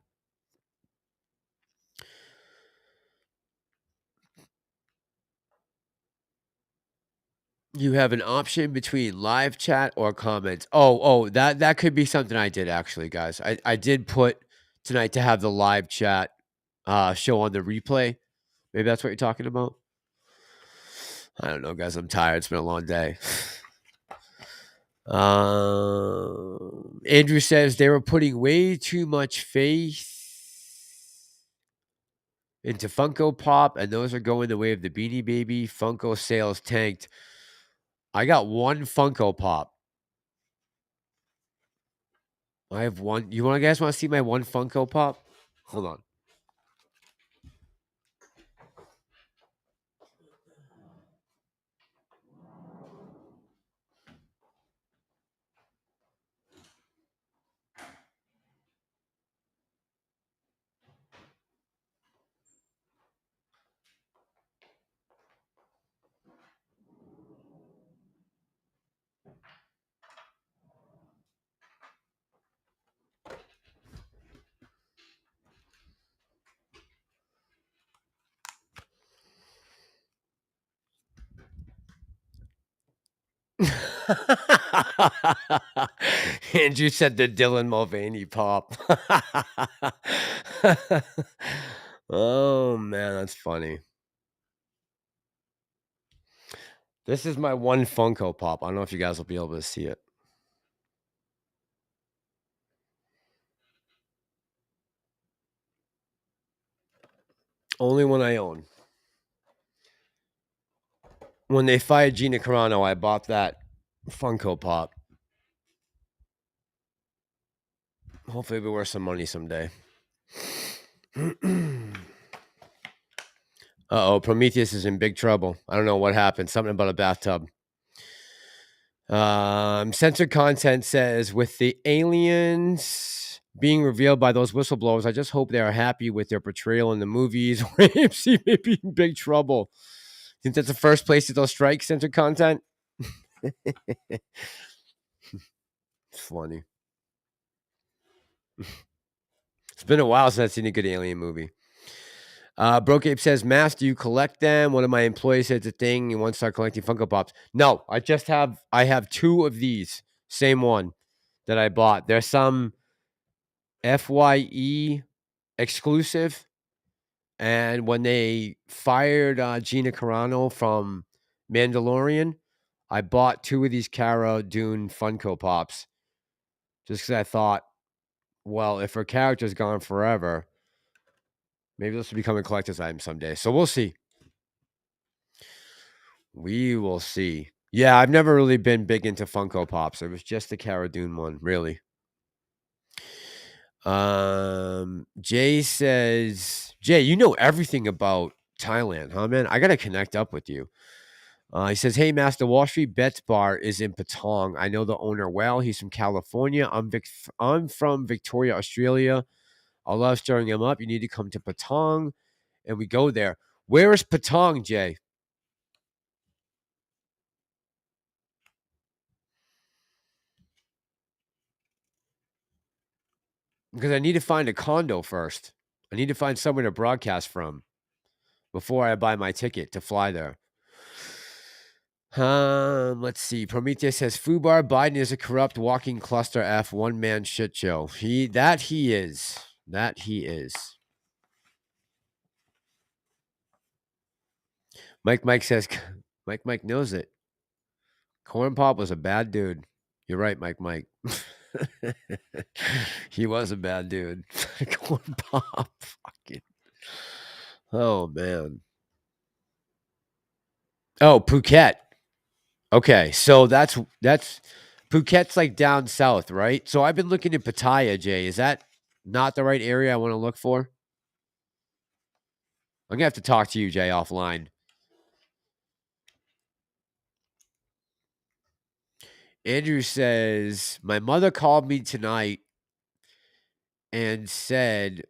You have an option between live chat or comments. Oh, that could be something I did actually, guys. I did put tonight to have the live chat show on the replay. Maybe that's what you're talking about. I don't know, guys. I'm tired. It's been a long day. Andrew says they were putting way too much faith into Funko Pop, and those are going the way of the Beanie Baby. Funko sales tanked. I got one Funko Pop. I have one. You guys want to see my one Funko Pop? Hold on. Andrew said the Dylan Mulvaney pop. Oh, man, that's funny. This is my one Funko Pop. I don't know if you guys will be able to see it. Only one I own. When they fired Gina Carano, I bought that Funko Pop. Hopefully it'll be worth some money someday. Uh-oh, Prometheus is in big trouble. I don't know what happened. Something about a bathtub. Censored content says, with the aliens being revealed by those whistleblowers, I just hope they are happy with their portrayal in the movies. AMC may be in big trouble. Think that's the first place that they'll strike censored content? It's funny. It's been a while since I've seen a good alien movie. Broke Ape says, Mass, do you collect them? One of my employees said it's a thing. He wants to start collecting Funko Pops. No, I have 2 of these. Same one that I bought. There's some FYE exclusive. And when they fired Gina Carano from Mandalorian, I bought 2 of these Cara Dune Funko Pops. Just because I thought, well, if her character's gone forever, maybe this will become a collector's item someday. So we'll see. We will see. Yeah, I've never really been big into Funko Pops. It was just the Cara Dune one, really. Jay says, Jay, you know everything about Thailand, huh, man? I got to connect up with you. He says, hey, Master, Wall Street Bets Bar is in Patong. I know the owner well. He's from California. I'm from Victoria, Australia. I love stirring him up. You need to come to Patong, and we go there. Where is Patong, Jay? Because I need to find a condo first. I need to find somewhere to broadcast from before I buy my ticket to fly there. Let's see. Prometheus says, Fubar, Biden is a corrupt walking cluster F one-man shit show. He is. That he is. Mike says, Mike knows it. Corn Pop was a bad dude. You're right, Mike. He was a bad dude. Corn Pop. Fucking. Oh, man. Oh, Phuket. Okay, so that's Phuket's like down south, right? So I've been looking at Pattaya, Jay. Is that not the right area I want to look for? I'm gonna have to talk to you, Jay, offline. Andrew says, my mother called me tonight and said,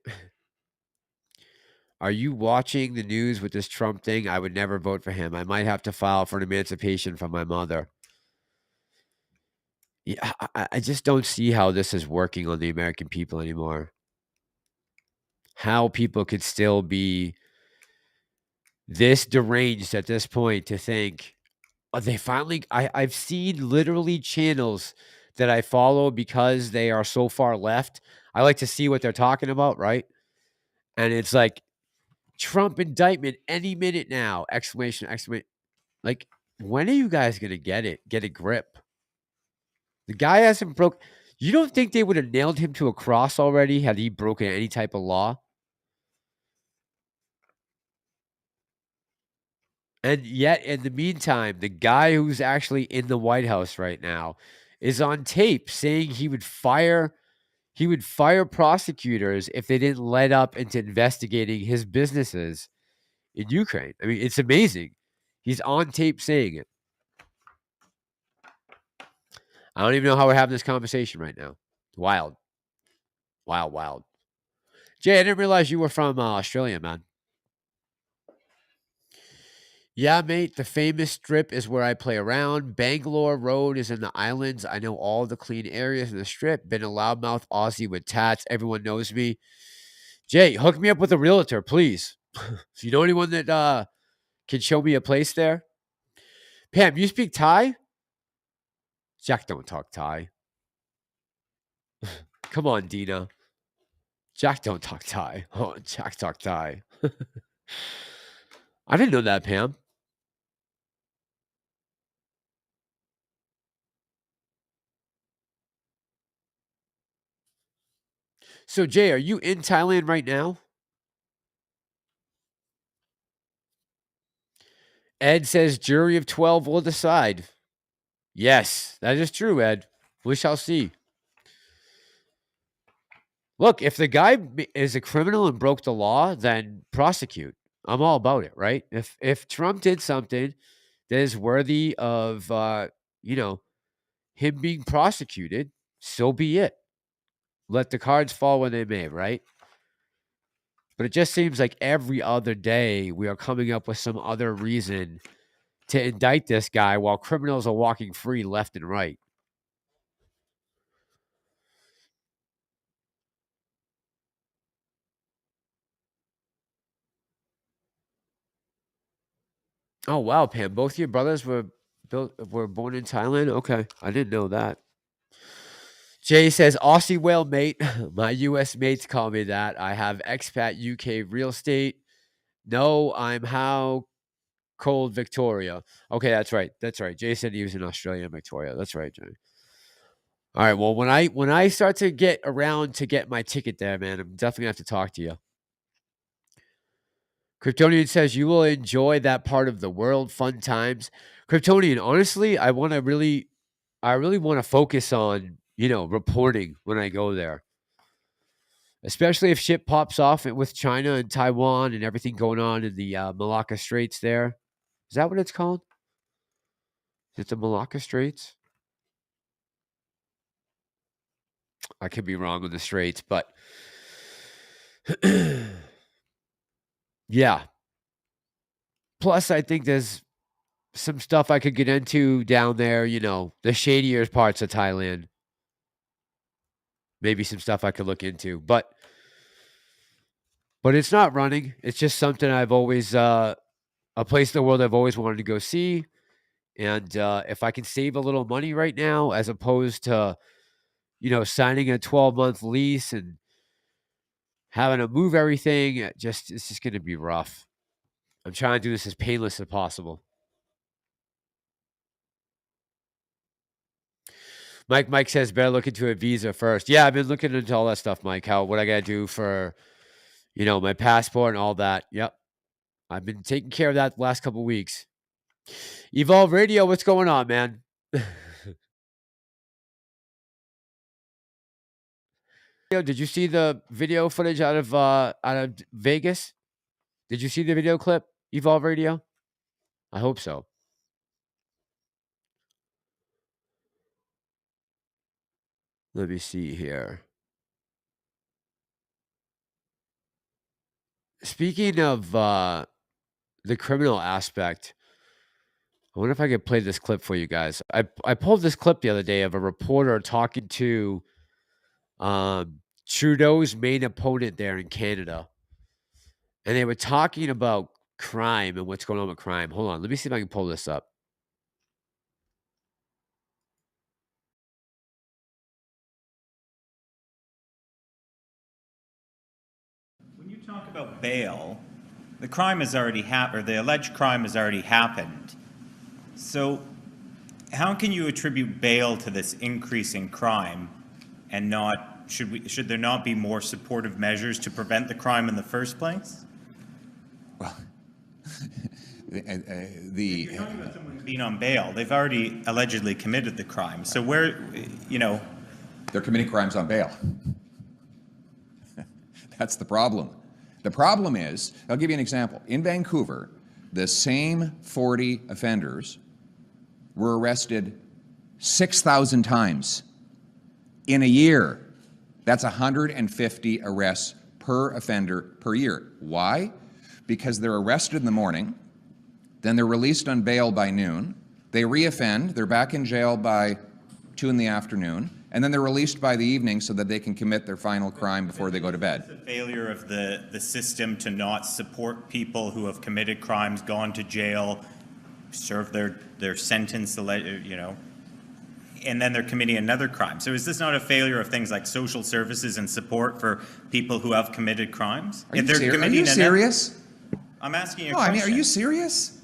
are you watching the news with this Trump thing? I would never vote for him. I might have to file for an emancipation from my mother. Yeah, I just don't see how this is working on the American people anymore. How people could still be this deranged at this point to think, they finally, I've seen literally channels that I follow because they are so far left. I like to see what they're talking about, right? And it's like, Trump indictment any minute now! Exclamation. Like, when are you guys going to get a grip? The guy hasn't broke. You don't think they would have nailed him to a cross already had he broken any type of law? And yet, in the meantime, the guy who's actually in the White House right now is on tape saying he would fire prosecutors if they didn't let up into investigating his businesses in Ukraine. I mean, it's amazing. He's on tape saying it. I don't even know how we're having this conversation right now. Wild. Jay, I didn't realize you were from Australia, man. Yeah, mate, the famous strip is where I play around. Bangalore Road is in the islands. I know all the clean areas in the strip. Been a loudmouth Aussie with tats. Everyone knows me. Jay, hook me up with a realtor, please. If you know anyone that can show me a place there. Pam, you speak Thai? Jack don't talk Thai. Come on, Dina. Jack don't talk Thai. Oh, Jack talk Thai. I didn't know that, Pam. So, Jay, are you in Thailand right now? Ed says jury of 12 will decide. Yes, that is true, Ed. We shall see. Look, if the guy is a criminal and broke the law, then prosecute. I'm all about it, right? If Trump did something that is worthy of, you know, him being prosecuted, so be it. Let the cards fall when they may, right? But it just seems like every other day we are coming up with some other reason to indict this guy while criminals are walking free left and right. Oh, wow, Pam. Both your brothers were born in Thailand? Okay. I didn't know that. Jay says, Aussie whale mate. My U.S. mates call me that. I have expat UK real estate. No, I'm how cold Victoria. Okay, that's right. That's right. Jay said he was in Australia and Victoria. That's right, Jay. All right. Well, when I start to get around to get my ticket there, man, I'm definitely gonna have to talk to you. Kryptonian says you will enjoy that part of the world. Fun times. Kryptonian, honestly, I really want to focus on, you know, reporting when I go there. Especially if shit pops off with China and Taiwan and everything going on in the Malacca Straits there. Is that what it's called? Is it the Malacca Straits? I could be wrong with the Straits, but yeah. Plus, I think there's some stuff I could get into down there, you know, the shadier parts of Thailand. Maybe some stuff I could look into, but it's not running. It's just something I've always, a place in the world I've always wanted to go see. And if I can save a little money right now, as opposed to, you know, signing a 12-month lease and having to move everything, it's just going to be rough. I'm trying to do this as painless as possible. Mike says better look into a visa first. Yeah, I've been looking into all that stuff, Mike. What I got to do for, you know, my passport and all that. Yep. I've been taking care of that the last couple of weeks. Evolve Radio, what's going on, man? Did you see the video footage out of Vegas? Did you see the video clip, Evolve Radio? I hope so. Let me see here. Speaking of the criminal aspect, I wonder if I could play this clip for you guys. I pulled this clip the other day of a reporter talking to Trudeau's main opponent there in Canada. And they were talking about crime and what's going on with crime. Hold on. Let me see if I can pull this up. When you talk about bail, the crime has already happened, or the alleged crime has already happened. So how can you attribute bail to this increase in crime and not, should there not be more supportive measures to prevent the crime in the first place? Well, you're talking about someone being on bail. They've already allegedly committed the crime. So where, you know, they're committing crimes on bail. That's the problem. The problem is, I'll give you an example. In Vancouver, the same 40 offenders were arrested 6,000 times in a year. That's 150 arrests per offender per year. Why? Because they're arrested in the morning, then they're released on bail by noon, they reoffend, they're back in jail by 2 in the afternoon, and then they're released by the evening so that they can commit their final crime before they go to bed. It's a failure of the system to not support people who have committed crimes, gone to jail, served their sentence, you know. and then they're committing another crime. So is this not a failure of things like social services and support for people who have committed crimes? Are you serious? I'm asking you a No, question. I mean, are you serious?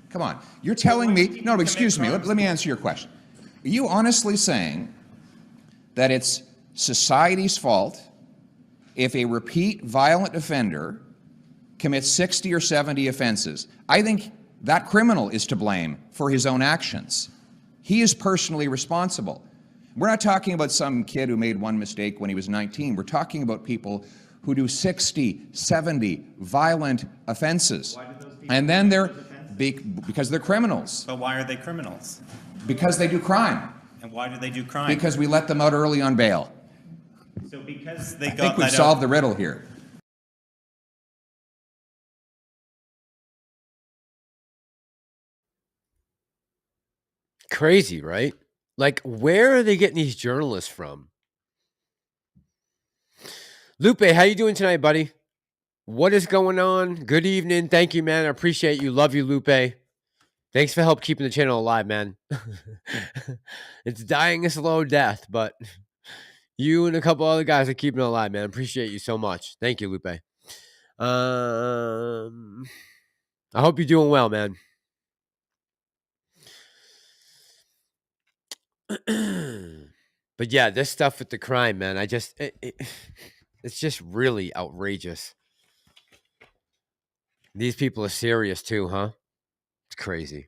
Come on. You're telling me... No, excuse me. Let me answer your question. Are you honestly saying that it's society's fault if a repeat violent offender commits 60 or 70 offenses? I think that criminal is to blame for his own actions. He is personally responsible. We're not talking about some kid who made one mistake when he was 19. We're talking about people who do 60, 70 violent offenses. Why do those people and then they're... because they're criminals. But why are they criminals? Because they do crime. And why do they do crime? Because we let them out early on bail. So because they I got think we've let solved out, the riddle here. Crazy, right? Like, where are they getting these journalists from? Lupe, how you doing tonight, buddy? What is going on? Good evening. Thank you, man. I appreciate you. Love you, Lupe. Thanks for help keeping the channel alive, man. It's dying a slow death, but you and a couple other guys are keeping it alive, man. Appreciate you so much. Thank you, Lupe. I hope you're doing well, man. But yeah, this stuff with the crime, man, it's just really outrageous. These people are serious too, huh? It's crazy.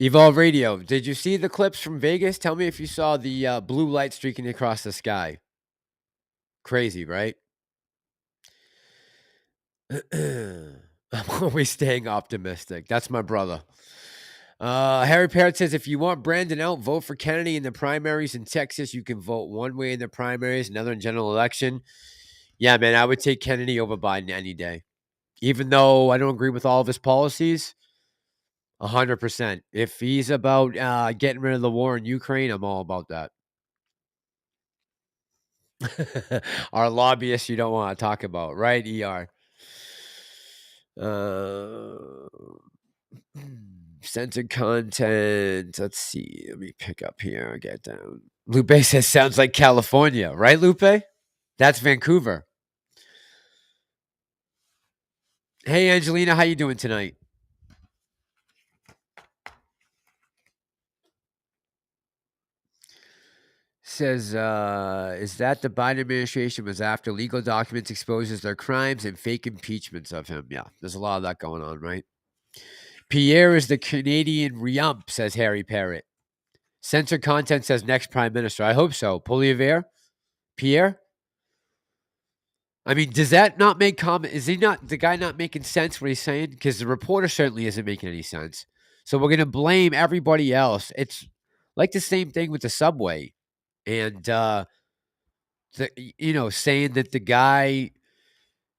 Evolve Radio, did you see the clips from Vegas? Tell me if you saw the blue light streaking across the sky. Crazy, right? I'm always staying optimistic. That's my brother. Harry Parrott says, if you want Brandon out, vote for Kennedy in the primaries in Texas. You can vote one way in the primaries, another in general election. Yeah, man, I would take Kennedy over Biden any day. Even though I don't agree with all of his policies, 100%. If he's about getting rid of the war in Ukraine, I'm all about that. Our lobbyists you don't want to talk about, right, ER? Censored content. Let's see. Let me pick up here. Get down. Lupe says, sounds like California. Right, Lupe? That's Vancouver. Hey, Angelina. How you doing tonight? Says, is that the Biden administration was after legal documents exposes their crimes and fake impeachments of him? Yeah, there's a lot of that going on, right? Pierre is the Canadian Riump, says Harry Parrott. Censored content says next prime minister. I hope so. Polivier? Pierre? I mean, does that not make comment? Is he not the guy not making sense what he's saying? Because the reporter certainly isn't making any sense. So we're going to blame everybody else. It's like the same thing with the subway. And, saying that the guy,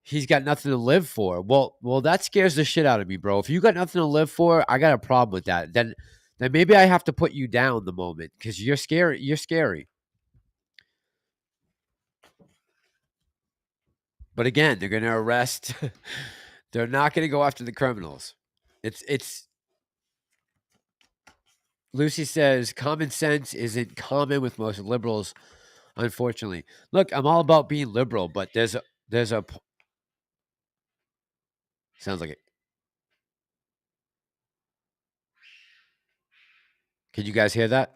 he's got nothing to live for. Well, that scares the shit out of me, bro. If you got nothing to live for, I got a problem with that. Then maybe I have to put you down the moment because you're scary. You're scary. But again, they're going to arrest. They're not going to go after the criminals. It's. Lucy says common sense isn't common with most liberals, unfortunately. Look, I'm all about being liberal, but there's a. Sounds like it. Can you guys hear that?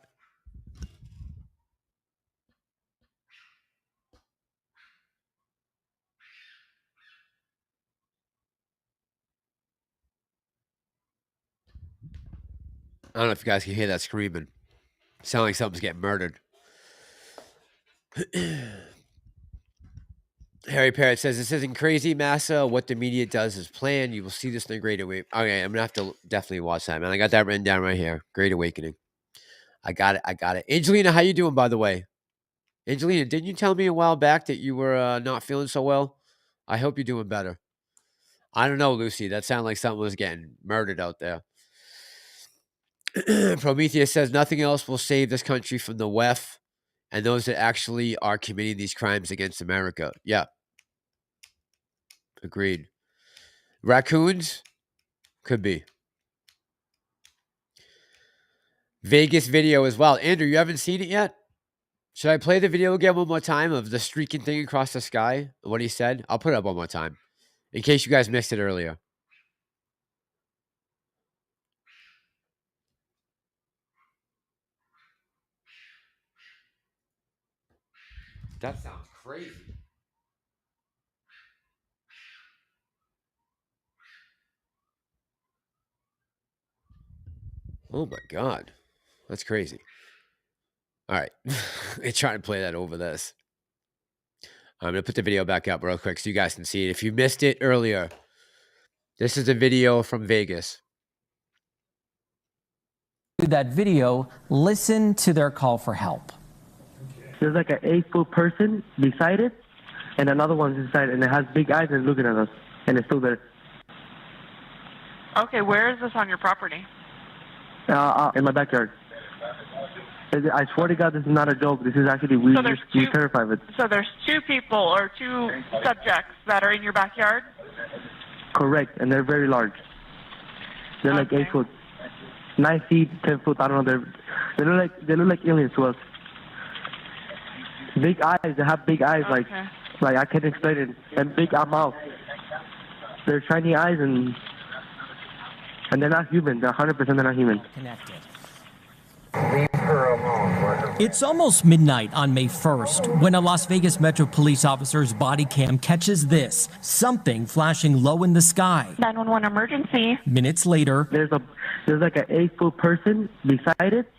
I don't know if you guys can hear that screaming. Sound like something's getting murdered. Harry Parrott says, this isn't crazy, Massa. What the media does is planned. You will see this in the Great Awakening. Okay, I'm going to have to definitely watch that, man. I got that written down right here. Great Awakening. I got it. Angelina, how you doing, by the way? Angelina, didn't you tell me a while back that you were not feeling so well? I hope you're doing better. I don't know, Lucy. That sounded like someone was getting murdered out there. Prometheus says, nothing else will save this country from the WEF and those that actually are committing these crimes against America. Yeah. Agreed. Raccoons? Could be. Vegas video as well. Andrew, you haven't seen it yet? Should I play the video again one more time of the streaking thing across the sky? What he said? I'll put it up one more time in case you guys missed it earlier. That sounds crazy. Oh my God. That's crazy. All right. Let's try and play that over this. I'm going to put the video back up real quick so you guys can see it. If you missed it earlier, this is a video from Vegas. That video, listen to their call for help. There's like an 8-foot person beside it, and another one's inside, and it has big eyes and looking at us, and it's still there. Okay, where is this on your property? In my backyard. I swear to God, this is not a joke. This is actually, we terrified of it. So there's 2 people or 2 subjects that are in your backyard? Correct, and they're very large. They're like 8 foot, 9 feet, 10 foot. I don't know. They look like aliens to us. Big eyes. They have big eyes, like I can't explain it. And big mouth. They're shiny eyes, and they're not human. They're 100% they're not human. Connected. Leave her alone. It's almost midnight on May 1st when a Las Vegas Metro police officer's body cam catches this, something flashing low in the sky. 911 emergency. Minutes later, there's like an 8-foot person beside it,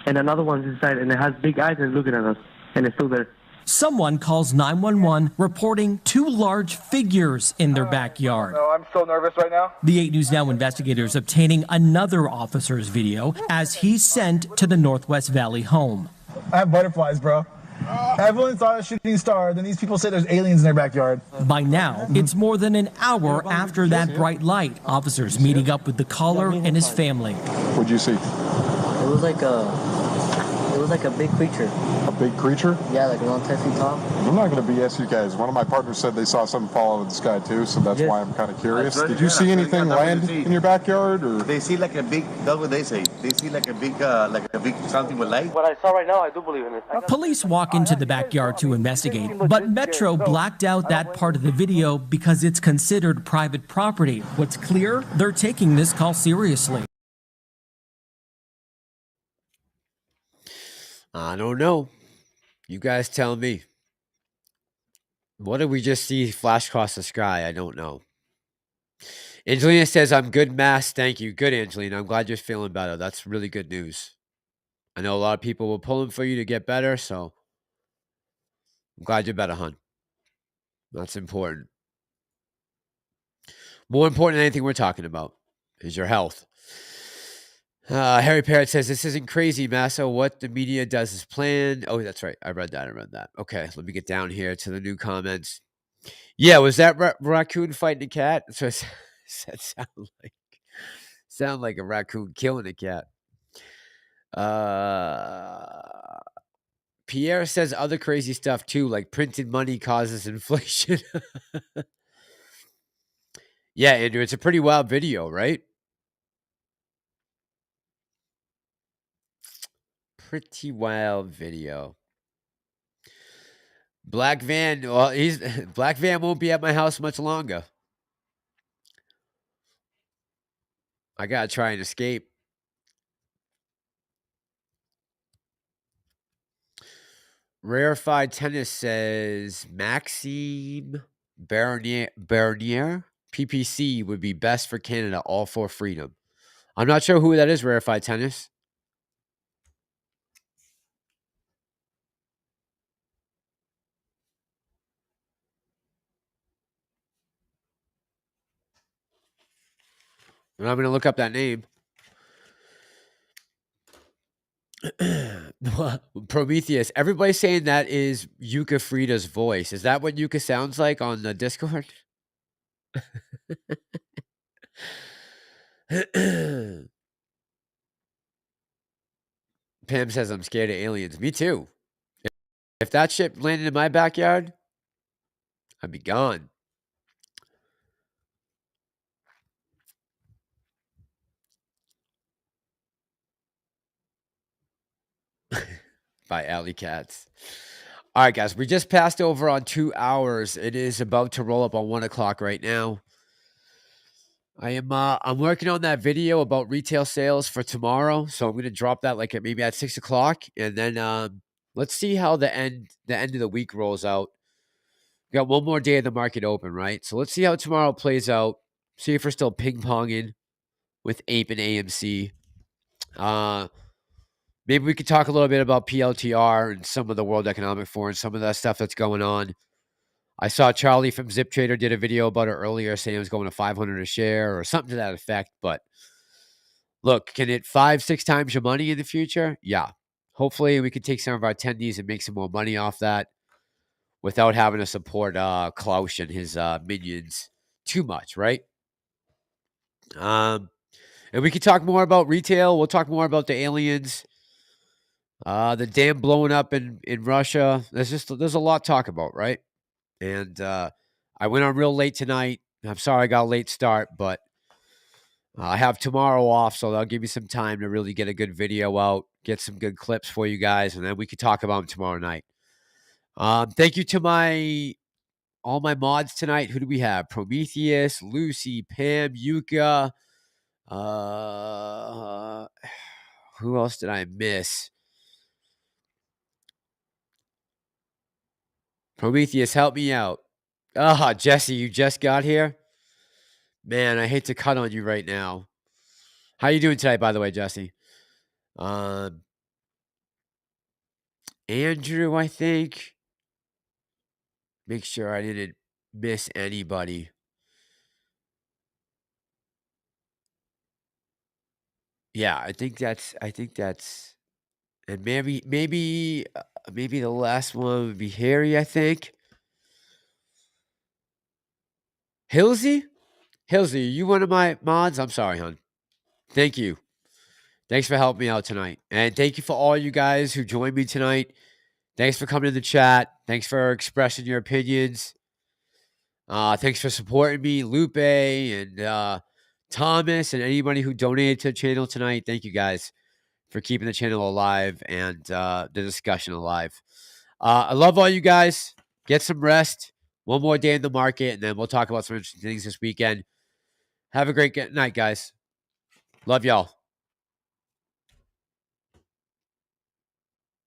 and another one's inside, and it has big eyes and looking at us, and it's still there. Someone calls 911 reporting 2 large figures in their backyard. No, I'm so nervous right now. The 8 News Now investigators obtaining another officer's video as he's sent to the Northwest Valley home. I have butterflies, bro. Everyone saw a shooting star, then these people say there's aliens in their backyard. By now, it's more than an hour after that bright light. Officers meeting up with the caller and his family. What'd you see? It was like a big creature. A big creature? Yeah, like around 10 feet tall. I'm not going to BS you guys. One of my partners said they saw something fall out of the sky too, so that's why I'm kind of curious. Did you see anything land in your backyard? Or? They see like a big, that's what they say. They see like a big something with light. What I saw right now, I do believe in it. Police walk into the backyard to investigate, but Metro blacked out that part of the video because it's considered private property. What's clear, they're taking this call seriously. I don't know. You guys tell me. What did we just see flash across the sky? I don't know. Angelina says, I'm good, Mass. Thank you. Good, Angelina. I'm glad you're feeling better. That's really good news. I know a lot of people were pulling for you to get better, so I'm glad you're better, hon. That's important. More important than anything we're talking about is your health. Harry Parrott says, this isn't crazy, Massa. What the media does is planned. Oh, that's right. I read that. Okay, let me get down here to the new comments. Yeah, was that raccoon fighting a cat? So it sound like a raccoon killing a cat. Pierre says other crazy stuff too, like printed money causes inflation. Yeah, Andrew, it's a pretty wild video, right? Pretty wild video. Black Van, well, Black Van won't be at my house much longer. I gotta try and escape. Rarefied Tennis says Maxime Bernier PPC would be best for Canada, all for freedom. I'm not sure who that is, Rarefied Tennis. And I'm going to look up that name. Prometheus. Everybody's saying that is Yuka Frida's voice. Is that what Yuka sounds like on the Discord? Pam says, I'm scared of aliens. Me too. If that ship landed in my backyard, I'd be gone. by Alley Cats. All right, guys, we just passed over on 2 hours. It is about to roll up on 1 o'clock right now. I'm working on that video about retail sales for tomorrow, so I'm going to drop that like maybe at 6 o'clock, and then let's see how the end of the week rolls out. We got one more day of the market open, right? So let's see how tomorrow plays out. See if we're still ping-ponging with Ape and AMC. Maybe we could talk a little bit about PLTR and some of the World Economic Forum, some of that stuff that's going on. I saw Charlie from Zip Trader did a video about it earlier saying it was going to 500 a share or something to that effect. But look, can it 5-6 times your money in the future? Yeah. Hopefully we can take some of our attendees and make some more money off that without having to support Klaus and his minions too much, right? And we can talk more about retail. We'll talk more about the aliens. The dam blowing up in Russia. There's a lot to talk about, right? And I went on real late tonight. I'm sorry I got a late start, but I have tomorrow off, so that'll give me some time to really get a good video out, get some good clips for you guys, and then we can talk about them tomorrow night. Thank you to all my mods tonight. Who do we have? Prometheus, Lucy, Pam, Yuka. Who else did I miss? Prometheus, help me out. Jesse, you just got here? Man, I hate to cut on you right now. How you doing tonight, by the way, Jesse? Andrew, I think. Make sure I didn't miss anybody. Yeah, I think that's, and maybe the last one would be Harry, I think. Hilsey, are you one of my mods? I'm sorry, hon. Thank you. Thanks for helping me out tonight. And thank you for all you guys who joined me tonight. Thanks for coming to the chat. Thanks for expressing your opinions. Thanks for supporting me, Lupe and Thomas and anybody who donated to the channel tonight. Thank you guys for keeping the channel alive and the discussion alive. I love all you guys. Get some rest. One more day in the market, and then we'll talk about some interesting things this weekend. Have a great night, guys. Love y'all.